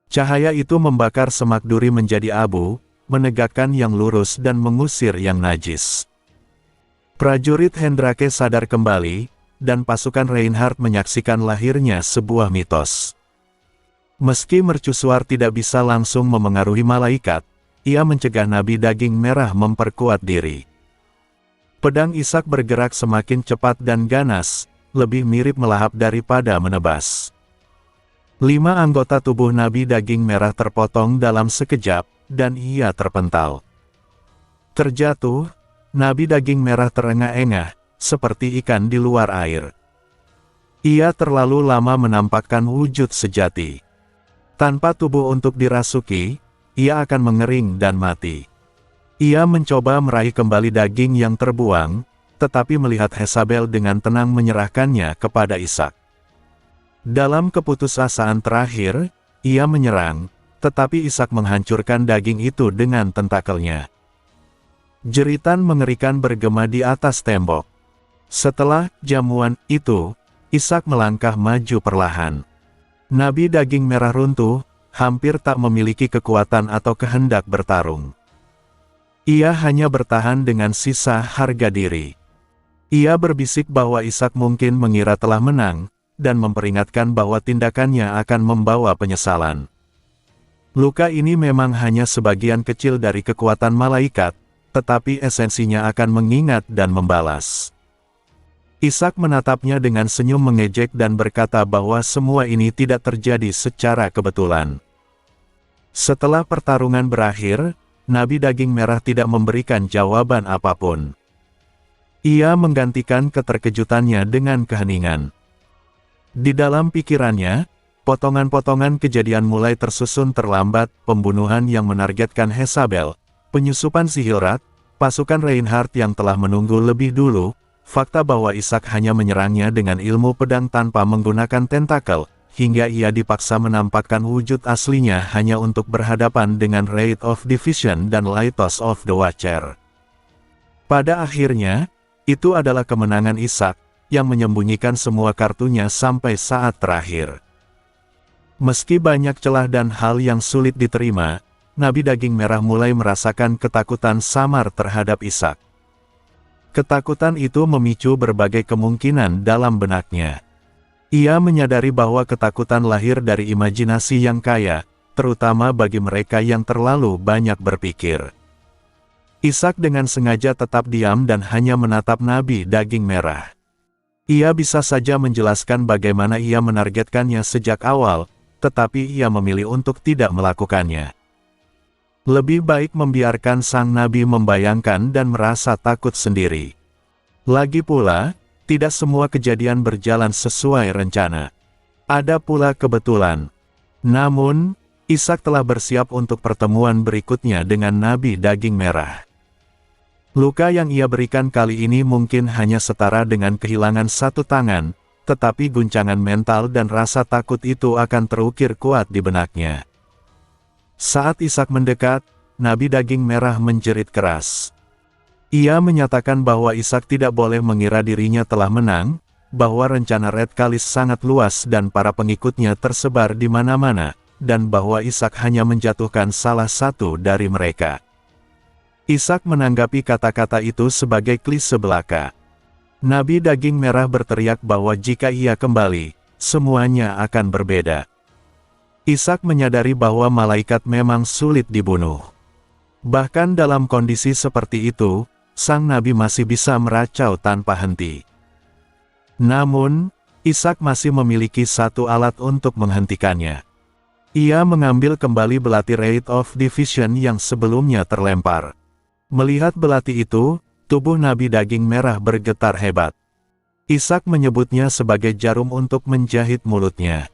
Cahaya itu membakar semak duri menjadi abu, menegakkan yang lurus dan mengusir yang najis. Prajurit Hendrake sadar kembali, dan pasukan Reinhardt menyaksikan lahirnya sebuah mitos. Meski mercusuar tidak bisa langsung memengaruhi malaikat, ia mencegah Nabi daging merah memperkuat diri. Pedang Ishak bergerak semakin cepat dan ganas, lebih mirip melahap daripada menebas. 5 anggota tubuh Nabi daging merah terpotong dalam sekejap, dan ia terpental. Terjatuh, Nabi daging merah terengah-engah, seperti ikan di luar air. Ia terlalu lama menampakkan wujud sejati. Tanpa tubuh untuk dirasuki, ia akan mengering dan mati. Ia mencoba meraih kembali daging yang terbuang, tetapi melihat Yezabel dengan tenang menyerahkannya kepada Ishak. Dalam keputusasaan terakhir, ia menyerang, tetapi Ishak menghancurkan daging itu dengan tentakelnya. Jeritan mengerikan bergema di atas tembok. Setelah jamuan itu, Ishak melangkah maju perlahan. Nabi daging merah runtuh, hampir tak memiliki kekuatan atau kehendak bertarung. Ia hanya bertahan dengan sisa harga diri. Ia berbisik bahwa Ishak mungkin mengira telah menang, dan memperingatkan bahwa tindakannya akan membawa penyesalan. Luka ini memang hanya sebagian kecil dari kekuatan malaikat, tetapi esensinya akan mengingat dan membalas. Ishak menatapnya dengan senyum mengejek dan berkata bahwa semua ini tidak terjadi secara kebetulan. Setelah pertarungan berakhir, Nabi Daging Merah tidak memberikan jawaban apapun. Ia menggantikan keterkejutannya dengan keheningan. Di dalam pikirannya, potongan-potongan kejadian mulai tersusun terlambat, pembunuhan yang menargetkan Jezabel, penyusupan Sihirrat, pasukan Reinhardt yang telah menunggu lebih dulu, fakta bahwa Ishak hanya menyerangnya dengan ilmu pedang tanpa menggunakan tentakel, hingga ia dipaksa menampakkan wujud aslinya hanya untuk berhadapan dengan Wraith of Division dan Lighthouse of the Watcher. Pada akhirnya, itu adalah kemenangan Ishak, yang menyembunyikan semua kartunya sampai saat terakhir. Meski banyak celah dan hal yang sulit diterima, Nabi Daging Merah mulai merasakan ketakutan samar terhadap Ishak. Ketakutan itu memicu berbagai kemungkinan dalam benaknya. Ia menyadari bahwa ketakutan lahir dari imajinasi yang kaya, terutama bagi mereka yang terlalu banyak berpikir. Ishak dengan sengaja tetap diam dan hanya menatap Nabi Daging Merah. Ia bisa saja menjelaskan bagaimana ia menargetkannya sejak awal, tetapi ia memilih untuk tidak melakukannya. Lebih baik membiarkan sang nabi membayangkan dan merasa takut sendiri. Lagi pula, tidak semua kejadian berjalan sesuai rencana. Ada pula kebetulan. Namun, Ishak telah bersiap untuk pertemuan berikutnya dengan Nabi Daging Merah. Luka yang ia berikan kali ini mungkin hanya setara dengan kehilangan satu tangan, tetapi guncangan mental dan rasa takut itu akan terukir kuat di benaknya. Saat Ishak mendekat, Nabi Daging Merah menjerit keras. Ia menyatakan bahwa Ishak tidak boleh mengira dirinya telah menang, bahwa rencana Red Kalis sangat luas dan para pengikutnya tersebar di mana-mana, dan bahwa Ishak hanya menjatuhkan salah satu dari mereka. Ishak menanggapi kata-kata itu sebagai klise belaka. Nabi Daging Merah berteriak bahwa jika ia kembali, semuanya akan berbeda. Ishak menyadari bahwa malaikat memang sulit dibunuh. Bahkan dalam kondisi seperti itu, sang nabi masih bisa meracau tanpa henti. Namun, Ishak masih memiliki satu alat untuk menghentikannya. Ia mengambil kembali belati Wraith of Division yang sebelumnya terlempar. Melihat belati itu, tubuh Nabi Daging Merah bergetar hebat. Ishak menyebutnya sebagai jarum untuk menjahit mulutnya.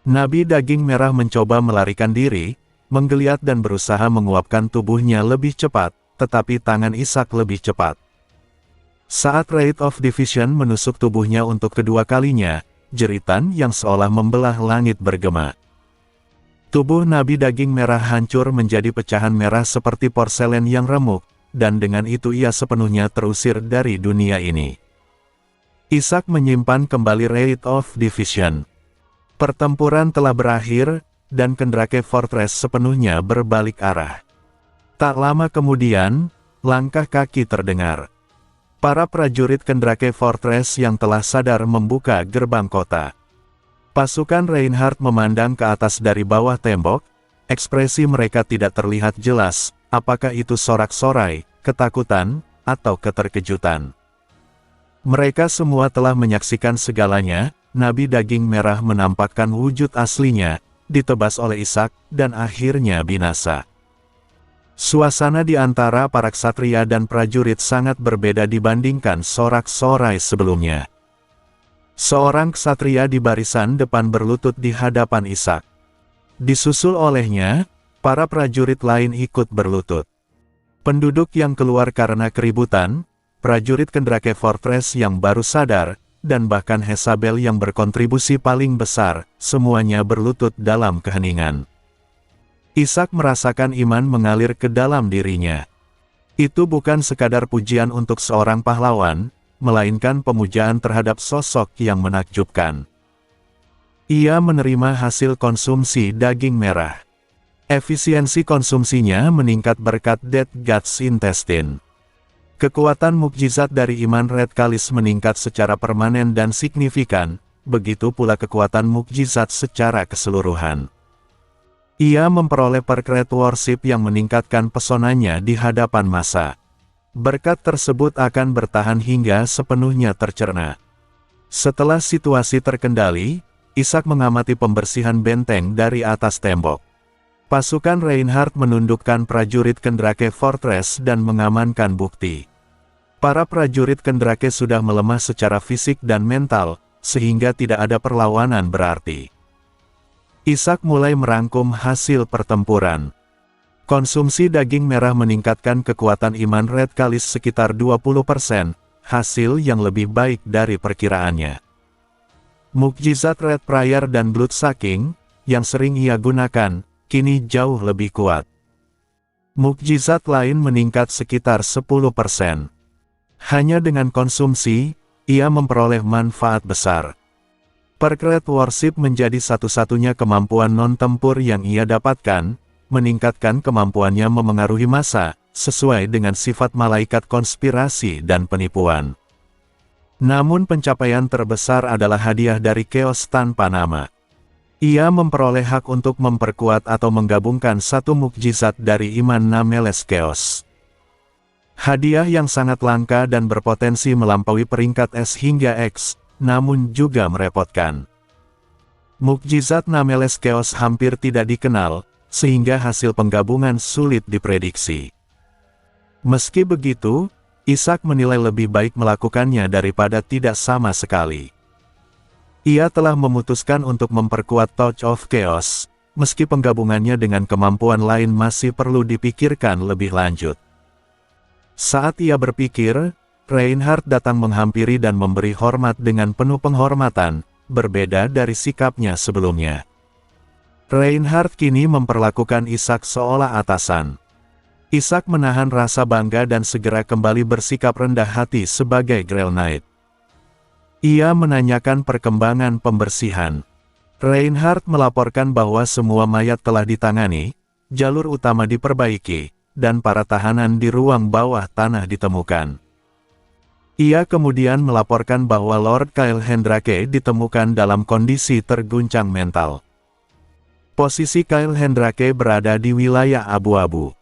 Nabi Daging Merah mencoba melarikan diri, menggeliat dan berusaha menguapkan tubuhnya lebih cepat, tetapi tangan Ishak lebih cepat. Saat Wraith of Division menusuk tubuhnya untuk kedua kalinya, jeritan yang seolah membelah langit bergema. Tubuh Nabi Daging Merah hancur menjadi pecahan merah seperti porselen yang remuk, dan dengan itu ia sepenuhnya terusir dari dunia ini. Ishak menyimpan kembali Wraith of Division. Pertempuran telah berakhir, dan Kendrake Fortress sepenuhnya berbalik arah. Tak lama kemudian, langkah kaki terdengar. Para prajurit Kendrake Fortress yang telah sadar membuka gerbang kota. Pasukan Reinhardt memandang ke atas dari bawah tembok, ekspresi mereka tidak terlihat jelas, apakah itu sorak-sorai, ketakutan, atau keterkejutan. Mereka semua telah menyaksikan segalanya, Nabi Daging Merah menampakkan wujud aslinya, ditebas oleh Ishak, dan akhirnya binasa. Suasana di antara para ksatria dan prajurit sangat berbeda dibandingkan sorak-sorai sebelumnya. Seorang ksatria di barisan depan berlutut di hadapan Ishak. Disusul olehnya, para prajurit lain ikut berlutut. Penduduk yang keluar karena keributan, prajurit Kendrake Fortress yang baru sadar, dan bahkan Jezabel yang berkontribusi paling besar, semuanya berlutut dalam keheningan. Ishak merasakan iman mengalir ke dalam dirinya. Itu bukan sekadar pujian untuk seorang pahlawan, melainkan pemujaan terhadap sosok yang menakjubkan. Ia menerima hasil konsumsi daging merah. Efisiensi konsumsinya meningkat berkat Dead God's Intestine. Kekuatan mukjizat dari iman Red Kalis meningkat secara permanen dan signifikan, begitu pula kekuatan mukjizat secara keseluruhan. Ia memperoleh perk Red Worship yang meningkatkan pesonanya di hadapan massa. Berkat tersebut akan bertahan hingga sepenuhnya tercerna. Setelah situasi terkendali, Ishak mengamati pembersihan benteng dari atas tembok. Pasukan Reinhardt menundukkan prajurit Kendrake Fortress dan mengamankan bukti. Para prajurit Kendrake sudah melemah secara fisik dan mental, sehingga tidak ada perlawanan berarti. Ishak mulai merangkum hasil pertempuran. Konsumsi daging merah meningkatkan kekuatan iman Red Kalis sekitar 20%, hasil yang lebih baik dari perkiraannya. Mukjizat Red Prayer dan Blood Sucking, yang sering ia gunakan, kini jauh lebih kuat. Mukjizat lain meningkat sekitar 10%. Hanya dengan konsumsi, ia memperoleh manfaat besar. Perk Red Worship menjadi satu-satunya kemampuan non-tempur yang ia dapatkan, meningkatkan kemampuannya memengaruhi massa, sesuai dengan sifat malaikat konspirasi dan penipuan. Namun pencapaian terbesar adalah hadiah dari Chaos tanpa nama. Ia memperoleh hak untuk memperkuat atau menggabungkan satu mukjizat dari iman Nameles Chaos. Hadiah yang sangat langka dan berpotensi melampaui peringkat S hingga X, namun juga merepotkan. Mukjizat Nameles Chaos hampir tidak dikenal, sehingga hasil penggabungan sulit diprediksi. Meski begitu, Ishak menilai lebih baik melakukannya daripada tidak sama sekali. Ia telah memutuskan untuk memperkuat Touch of Chaos, meski penggabungannya dengan kemampuan lain masih perlu dipikirkan lebih lanjut. Saat ia berpikir, Reinhardt datang menghampiri dan memberi hormat dengan penuh penghormatan, berbeda dari sikapnya sebelumnya. Reinhardt kini memperlakukan Ishak seolah atasan. Ishak menahan rasa bangga dan segera kembali bersikap rendah hati sebagai Grail Knight. Ia menanyakan perkembangan pembersihan. Reinhardt melaporkan bahwa semua mayat telah ditangani, jalur utama diperbaiki, dan para tahanan di ruang bawah tanah ditemukan. Ia kemudian melaporkan bahwa Lord Kyle Hendrake ditemukan dalam kondisi terguncang mental. Posisi Kyle Hendrake berada di wilayah abu-abu.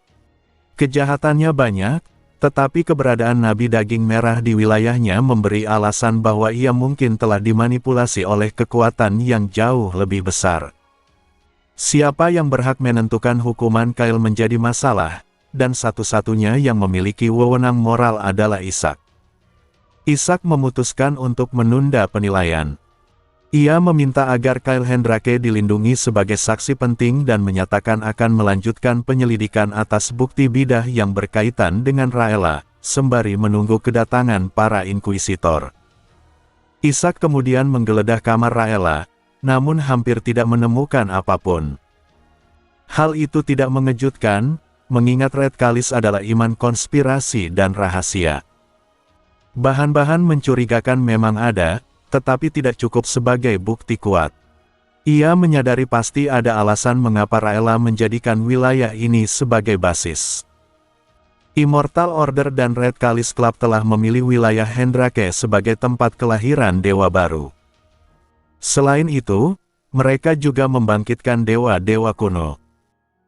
Kejahatannya banyak, tetapi keberadaan Nabi Daging Merah di wilayahnya memberi alasan bahwa ia mungkin telah dimanipulasi oleh kekuatan yang jauh lebih besar. Siapa yang berhak menentukan hukuman Kyle menjadi masalah, dan satu-satunya yang memiliki wewenang moral adalah Ishak. Ishak memutuskan untuk menunda penilaian. Ia meminta agar Kyle Hendrake dilindungi sebagai saksi penting dan menyatakan akan melanjutkan penyelidikan atas bukti bidah yang berkaitan dengan Raela, sembari menunggu kedatangan para inkuisitor. Ishak kemudian menggeledah kamar Raela, namun hampir tidak menemukan apapun. Hal itu tidak mengejutkan, mengingat Red Kalis adalah iman konspirasi dan rahasia. Bahan-bahan mencurigakan memang ada, tetapi tidak cukup sebagai bukti kuat. Ia menyadari pasti ada alasan mengapa Raela menjadikan wilayah ini sebagai basis. Immortal Order dan Red Kalis Club telah memilih wilayah Hendrake sebagai tempat kelahiran dewa baru. Selain itu, mereka juga membangkitkan dewa-dewa kuno.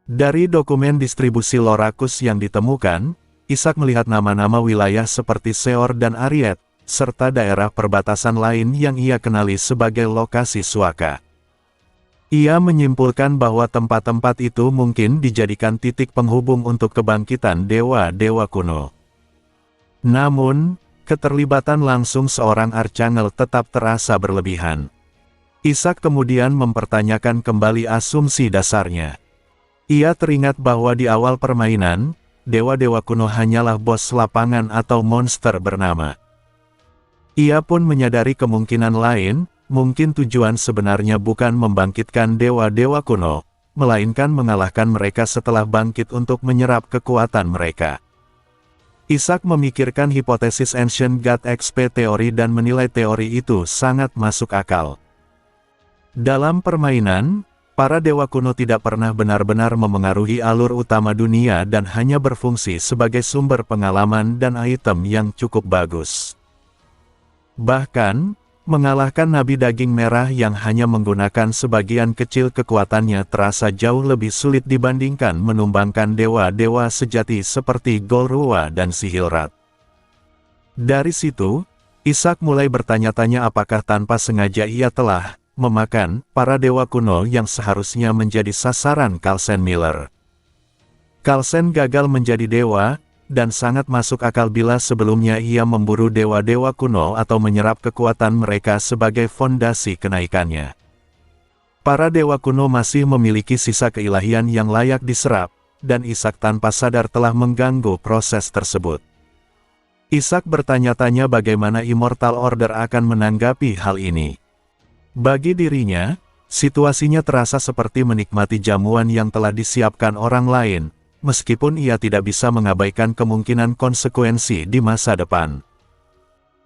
Dari dokumen distribusi Lorakus yang ditemukan, Ishak melihat nama-nama wilayah seperti Seor dan Ariet, serta daerah perbatasan lain yang ia kenali sebagai lokasi suaka. Ia menyimpulkan bahwa tempat-tempat itu mungkin dijadikan titik penghubung untuk kebangkitan dewa-dewa kuno. Namun, keterlibatan langsung seorang Archangel tetap terasa berlebihan. Ishak kemudian mempertanyakan kembali asumsi dasarnya. Ia teringat bahwa di awal permainan, dewa-dewa kuno hanyalah bos lapangan atau monster bernama. Ia pun menyadari kemungkinan lain, mungkin tujuan sebenarnya bukan membangkitkan dewa-dewa kuno, melainkan mengalahkan mereka setelah bangkit untuk menyerap kekuatan mereka. Ishak memikirkan hipotesis Ancient God XP teori dan menilai teori itu sangat masuk akal. Dalam permainan, Para dewa kuno tidak pernah benar-benar memengaruhi alur utama dunia dan hanya berfungsi sebagai sumber pengalaman dan item yang cukup bagus. Bahkan, mengalahkan Nabi Daging Merah yang hanya menggunakan sebagian kecil kekuatannya terasa jauh lebih sulit dibandingkan menumbangkan dewa-dewa sejati seperti Golruwa dan Sihilrat. Dari situ, Ishak mulai bertanya-tanya apakah tanpa sengaja ia telah memakan para dewa kuno yang seharusnya menjadi sasaran Kalsen Miller. Kalsen gagal menjadi dewa, dan sangat masuk akal bila sebelumnya ia memburu dewa-dewa kuno atau menyerap kekuatan mereka sebagai fondasi kenaikannya. Para dewa kuno masih memiliki sisa keilahian yang layak diserap, dan Ishak tanpa sadar telah mengganggu proses tersebut. Ishak bertanya-tanya bagaimana Immortal Order akan menanggapi hal ini. Bagi dirinya, situasinya terasa seperti menikmati jamuan yang telah disiapkan orang lain, meskipun ia tidak bisa mengabaikan kemungkinan konsekuensi di masa depan.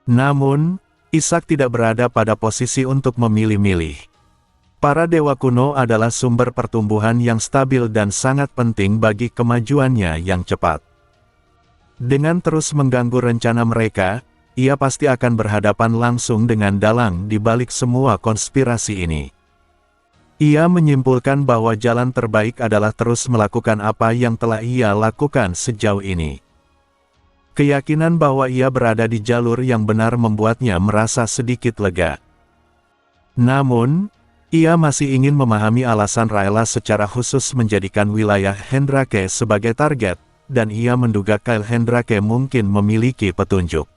Namun, Ishak tidak berada pada posisi untuk memilih-milih. Para dewa kuno adalah sumber pertumbuhan yang stabil dan sangat penting bagi kemajuannya yang cepat. Dengan terus mengganggu rencana mereka, ia pasti akan berhadapan langsung dengan dalang di balik semua konspirasi ini. Ia menyimpulkan bahwa jalan terbaik adalah terus melakukan apa yang telah ia lakukan sejauh ini. Keyakinan bahwa ia berada di jalur yang benar membuatnya merasa sedikit lega. Namun, ia masih ingin memahami alasan Rayla secara khusus menjadikan wilayah Hendrake sebagai target, dan ia menduga Kyle Hendrake mungkin memiliki petunjuk.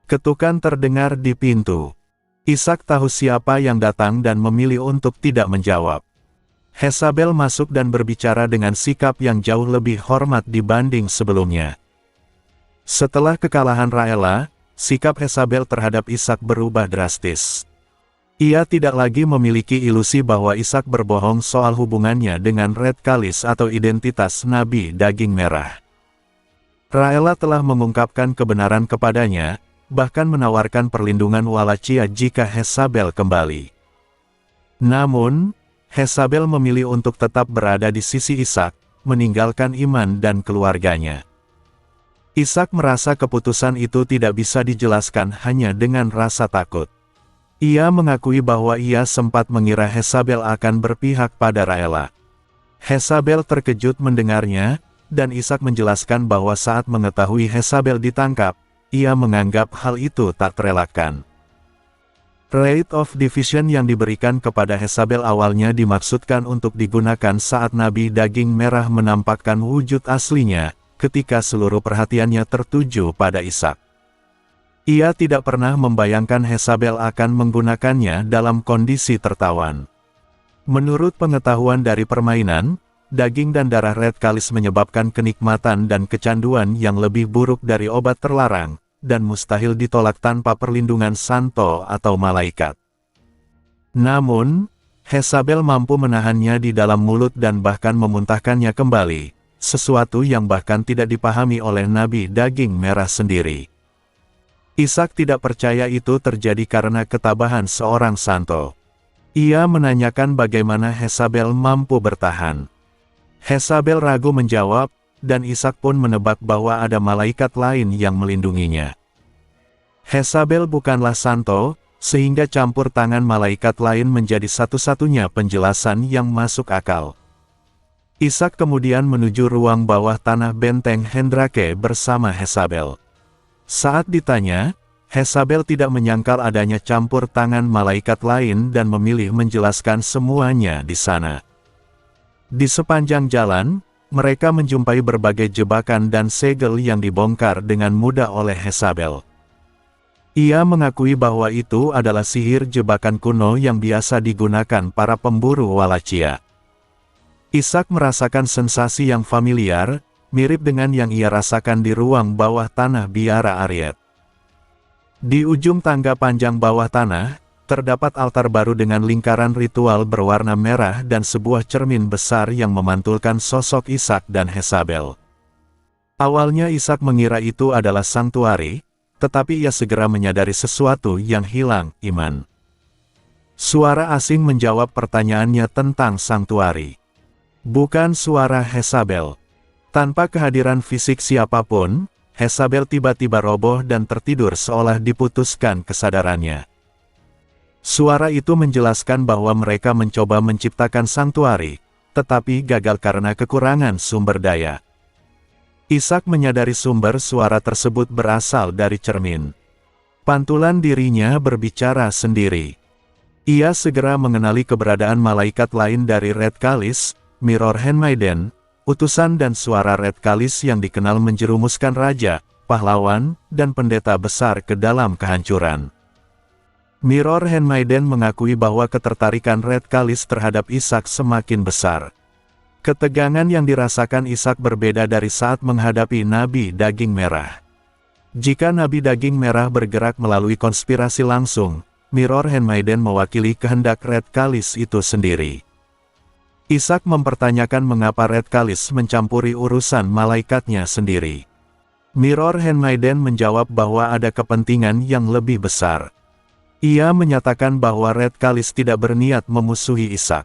Ketukan terdengar di pintu. Ishak tahu siapa yang datang dan memilih untuk tidak menjawab. Jezabel masuk dan berbicara dengan sikap yang jauh lebih hormat dibanding sebelumnya. Setelah kekalahan Rayla, sikap Jezabel terhadap Ishak berubah drastis. Ia tidak lagi memiliki ilusi bahwa Ishak berbohong soal hubungannya dengan Red Kalis atau identitas Nabi Daging Merah. Rayla telah mengungkapkan kebenaran kepadanya, bahkan menawarkan perlindungan Wallachia jika Jezabel kembali. Namun, Jezabel memilih untuk tetap berada di sisi Ishak, meninggalkan iman dan keluarganya. Ishak merasa keputusan itu tidak bisa dijelaskan hanya dengan rasa takut. Ia mengakui bahwa ia sempat mengira Jezabel akan berpihak pada Rayla. Jezabel terkejut mendengarnya, dan Ishak menjelaskan bahwa saat mengetahui Jezabel ditangkap, ia menganggap hal itu tak terelakkan. Rite of Division yang diberikan kepada Jezabel awalnya dimaksudkan untuk digunakan saat Nabi Daging Merah menampakkan wujud aslinya, ketika seluruh perhatiannya tertuju pada Ishak. Ia tidak pernah membayangkan Jezabel akan menggunakannya dalam kondisi tertawan. Menurut pengetahuan dari permainan, daging dan darah Red Kalis menyebabkan kenikmatan dan kecanduan yang lebih buruk dari obat terlarang, dan mustahil ditolak tanpa perlindungan santo atau malaikat. Namun, Jezabel mampu menahannya di dalam mulut dan bahkan memuntahkannya kembali, sesuatu yang bahkan tidak dipahami oleh Nabi Daging Merah sendiri. Ishak tidak percaya itu terjadi karena ketabahan seorang santo. Ia menanyakan bagaimana Jezabel mampu bertahan. Jezabel ragu menjawab, dan Ishak pun menebak bahwa ada malaikat lain yang melindunginya. Jezabel bukanlah santo, sehingga campur tangan malaikat lain menjadi satu-satunya penjelasan yang masuk akal. Ishak kemudian menuju ruang bawah tanah benteng Hendrake bersama Jezabel. Saat ditanya, Jezabel tidak menyangkal adanya campur tangan malaikat lain dan memilih menjelaskan semuanya di sana. Di sepanjang jalan, mereka menjumpai berbagai jebakan dan segel yang dibongkar dengan mudah oleh Jezabel. Ia mengakui bahwa itu adalah sihir jebakan kuno yang biasa digunakan para pemburu Wallachia. Ishak merasakan sensasi yang familiar, mirip dengan yang ia rasakan di ruang bawah tanah biara Ariet. Di ujung tangga panjang bawah tanah, terdapat altar baru dengan lingkaran ritual berwarna merah dan sebuah cermin besar yang memantulkan sosok Ishak dan Jezabel. Awalnya Ishak mengira itu adalah sanktuari, tetapi ia segera menyadari sesuatu yang hilang, iman. Suara asing menjawab pertanyaannya tentang Sanktuari. Bukan suara Jezabel. Tanpa kehadiran fisik siapapun, Jezabel tiba-tiba roboh dan tertidur seolah diputuskan kesadarannya. Suara itu menjelaskan bahwa mereka mencoba menciptakan Sanktuari, tetapi gagal karena kekurangan sumber daya. Ishak menyadari sumber suara tersebut berasal dari cermin. Pantulan dirinya berbicara sendiri. Ia segera mengenali keberadaan malaikat lain dari Red Kalis, Mirror Handmaiden, utusan dan suara Red Kalis yang dikenal menjerumuskan raja, pahlawan, dan pendeta besar ke dalam kehancuran. Mirror Handmaiden mengakui bahwa ketertarikan Red Kalis terhadap Ishak semakin besar. Ketegangan yang dirasakan Ishak berbeda dari saat menghadapi Nabi Daging Merah. Jika Nabi Daging Merah bergerak melalui konspirasi langsung, Mirror Handmaiden mewakili kehendak Red Kalis itu sendiri. Ishak mempertanyakan mengapa Red Kalis mencampuri urusan malaikatnya sendiri. Mirror Handmaiden menjawab bahwa ada kepentingan yang lebih besar. Ia menyatakan bahwa Red Kalis tidak berniat memusuhi Ishak.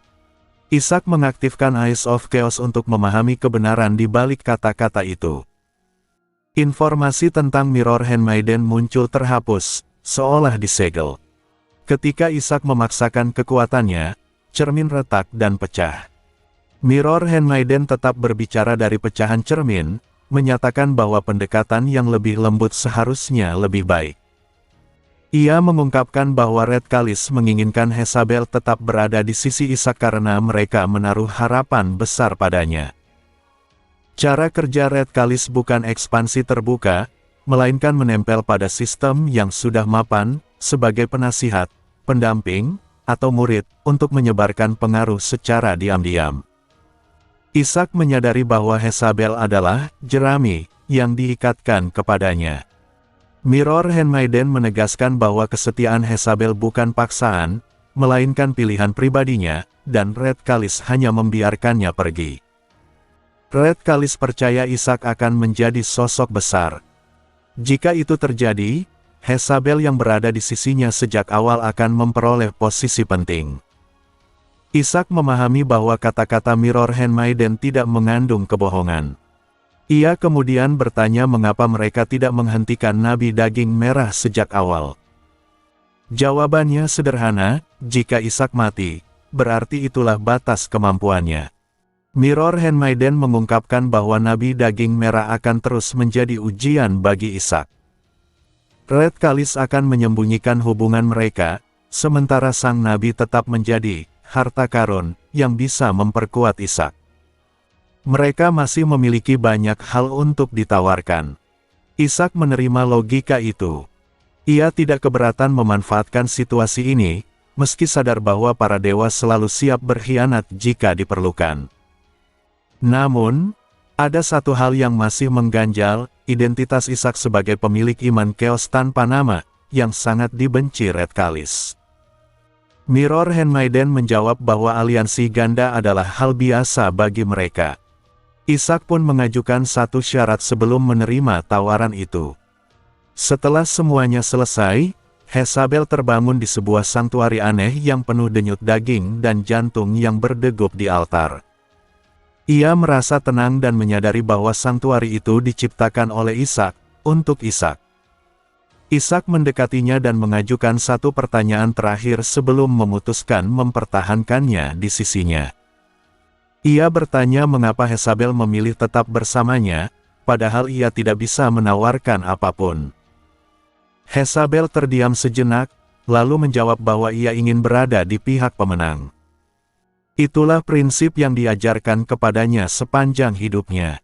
Ishak mengaktifkan Eyes of Chaos untuk memahami kebenaran di balik kata-kata itu. Informasi tentang Mirror Handmaiden muncul terhapus, seolah disegel. Ketika Ishak memaksakan kekuatannya, cermin retak dan pecah. Mirror Handmaiden tetap berbicara dari pecahan cermin, menyatakan bahwa pendekatan yang lebih lembut seharusnya lebih baik. Ia mengungkapkan bahwa Red Kalis menginginkan Jezabel tetap berada di sisi Ishak karena mereka menaruh harapan besar padanya. Cara kerja Red Kalis bukan ekspansi terbuka, melainkan menempel pada sistem yang sudah mapan, sebagai penasihat, pendamping, atau murid, untuk menyebarkan pengaruh secara diam-diam. Ishak menyadari bahwa Jezabel adalah jerami yang diikatkan kepadanya. Mirror Handmaiden menegaskan bahwa kesetiaan Jezabel bukan paksaan, melainkan pilihan pribadinya, dan Red Kalis hanya membiarkannya pergi. Red Kalis percaya Ishak akan menjadi sosok besar. Jika itu terjadi, Jezabel yang berada di sisinya sejak awal akan memperoleh posisi penting. Ishak memahami bahwa kata-kata Mirror Handmaiden tidak mengandung kebohongan. Ia kemudian bertanya mengapa mereka tidak menghentikan Nabi Daging Merah sejak awal. Jawabannya sederhana, jika Ishak mati, berarti itulah batas kemampuannya. Mirror Handmaiden mengungkapkan bahwa Nabi Daging Merah akan terus menjadi ujian bagi Ishak. Red Kalis akan menyembunyikan hubungan mereka, sementara sang nabi tetap menjadi harta karun yang bisa memperkuat Ishak. Mereka masih memiliki banyak hal untuk ditawarkan. Ishak menerima logika itu. Ia tidak keberatan memanfaatkan situasi ini, meski sadar bahwa para dewa selalu siap berkhianat jika diperlukan. Namun, ada satu hal yang masih mengganjal, identitas Ishak sebagai pemilik iman Chaos tanpa nama, yang sangat dibenci Red Kalis. Mirror Handmaiden menjawab bahwa aliansi ganda adalah hal biasa bagi mereka. Ishak pun mengajukan satu syarat sebelum menerima tawaran itu. Setelah semuanya selesai, Jezabel terbangun di sebuah sanktuari aneh yang penuh denyut daging dan jantung yang berdegup di altar. Ia merasa tenang dan menyadari bahwa sanktuari itu diciptakan oleh Ishak, untuk Ishak. Ishak mendekatinya dan mengajukan satu pertanyaan terakhir sebelum memutuskan mempertahankannya di sisinya. Ia bertanya mengapa Jezabel memilih tetap bersamanya, padahal ia tidak bisa menawarkan apapun. Jezabel terdiam sejenak, lalu menjawab bahwa ia ingin berada di pihak pemenang. Itulah prinsip yang diajarkan kepadanya sepanjang hidupnya.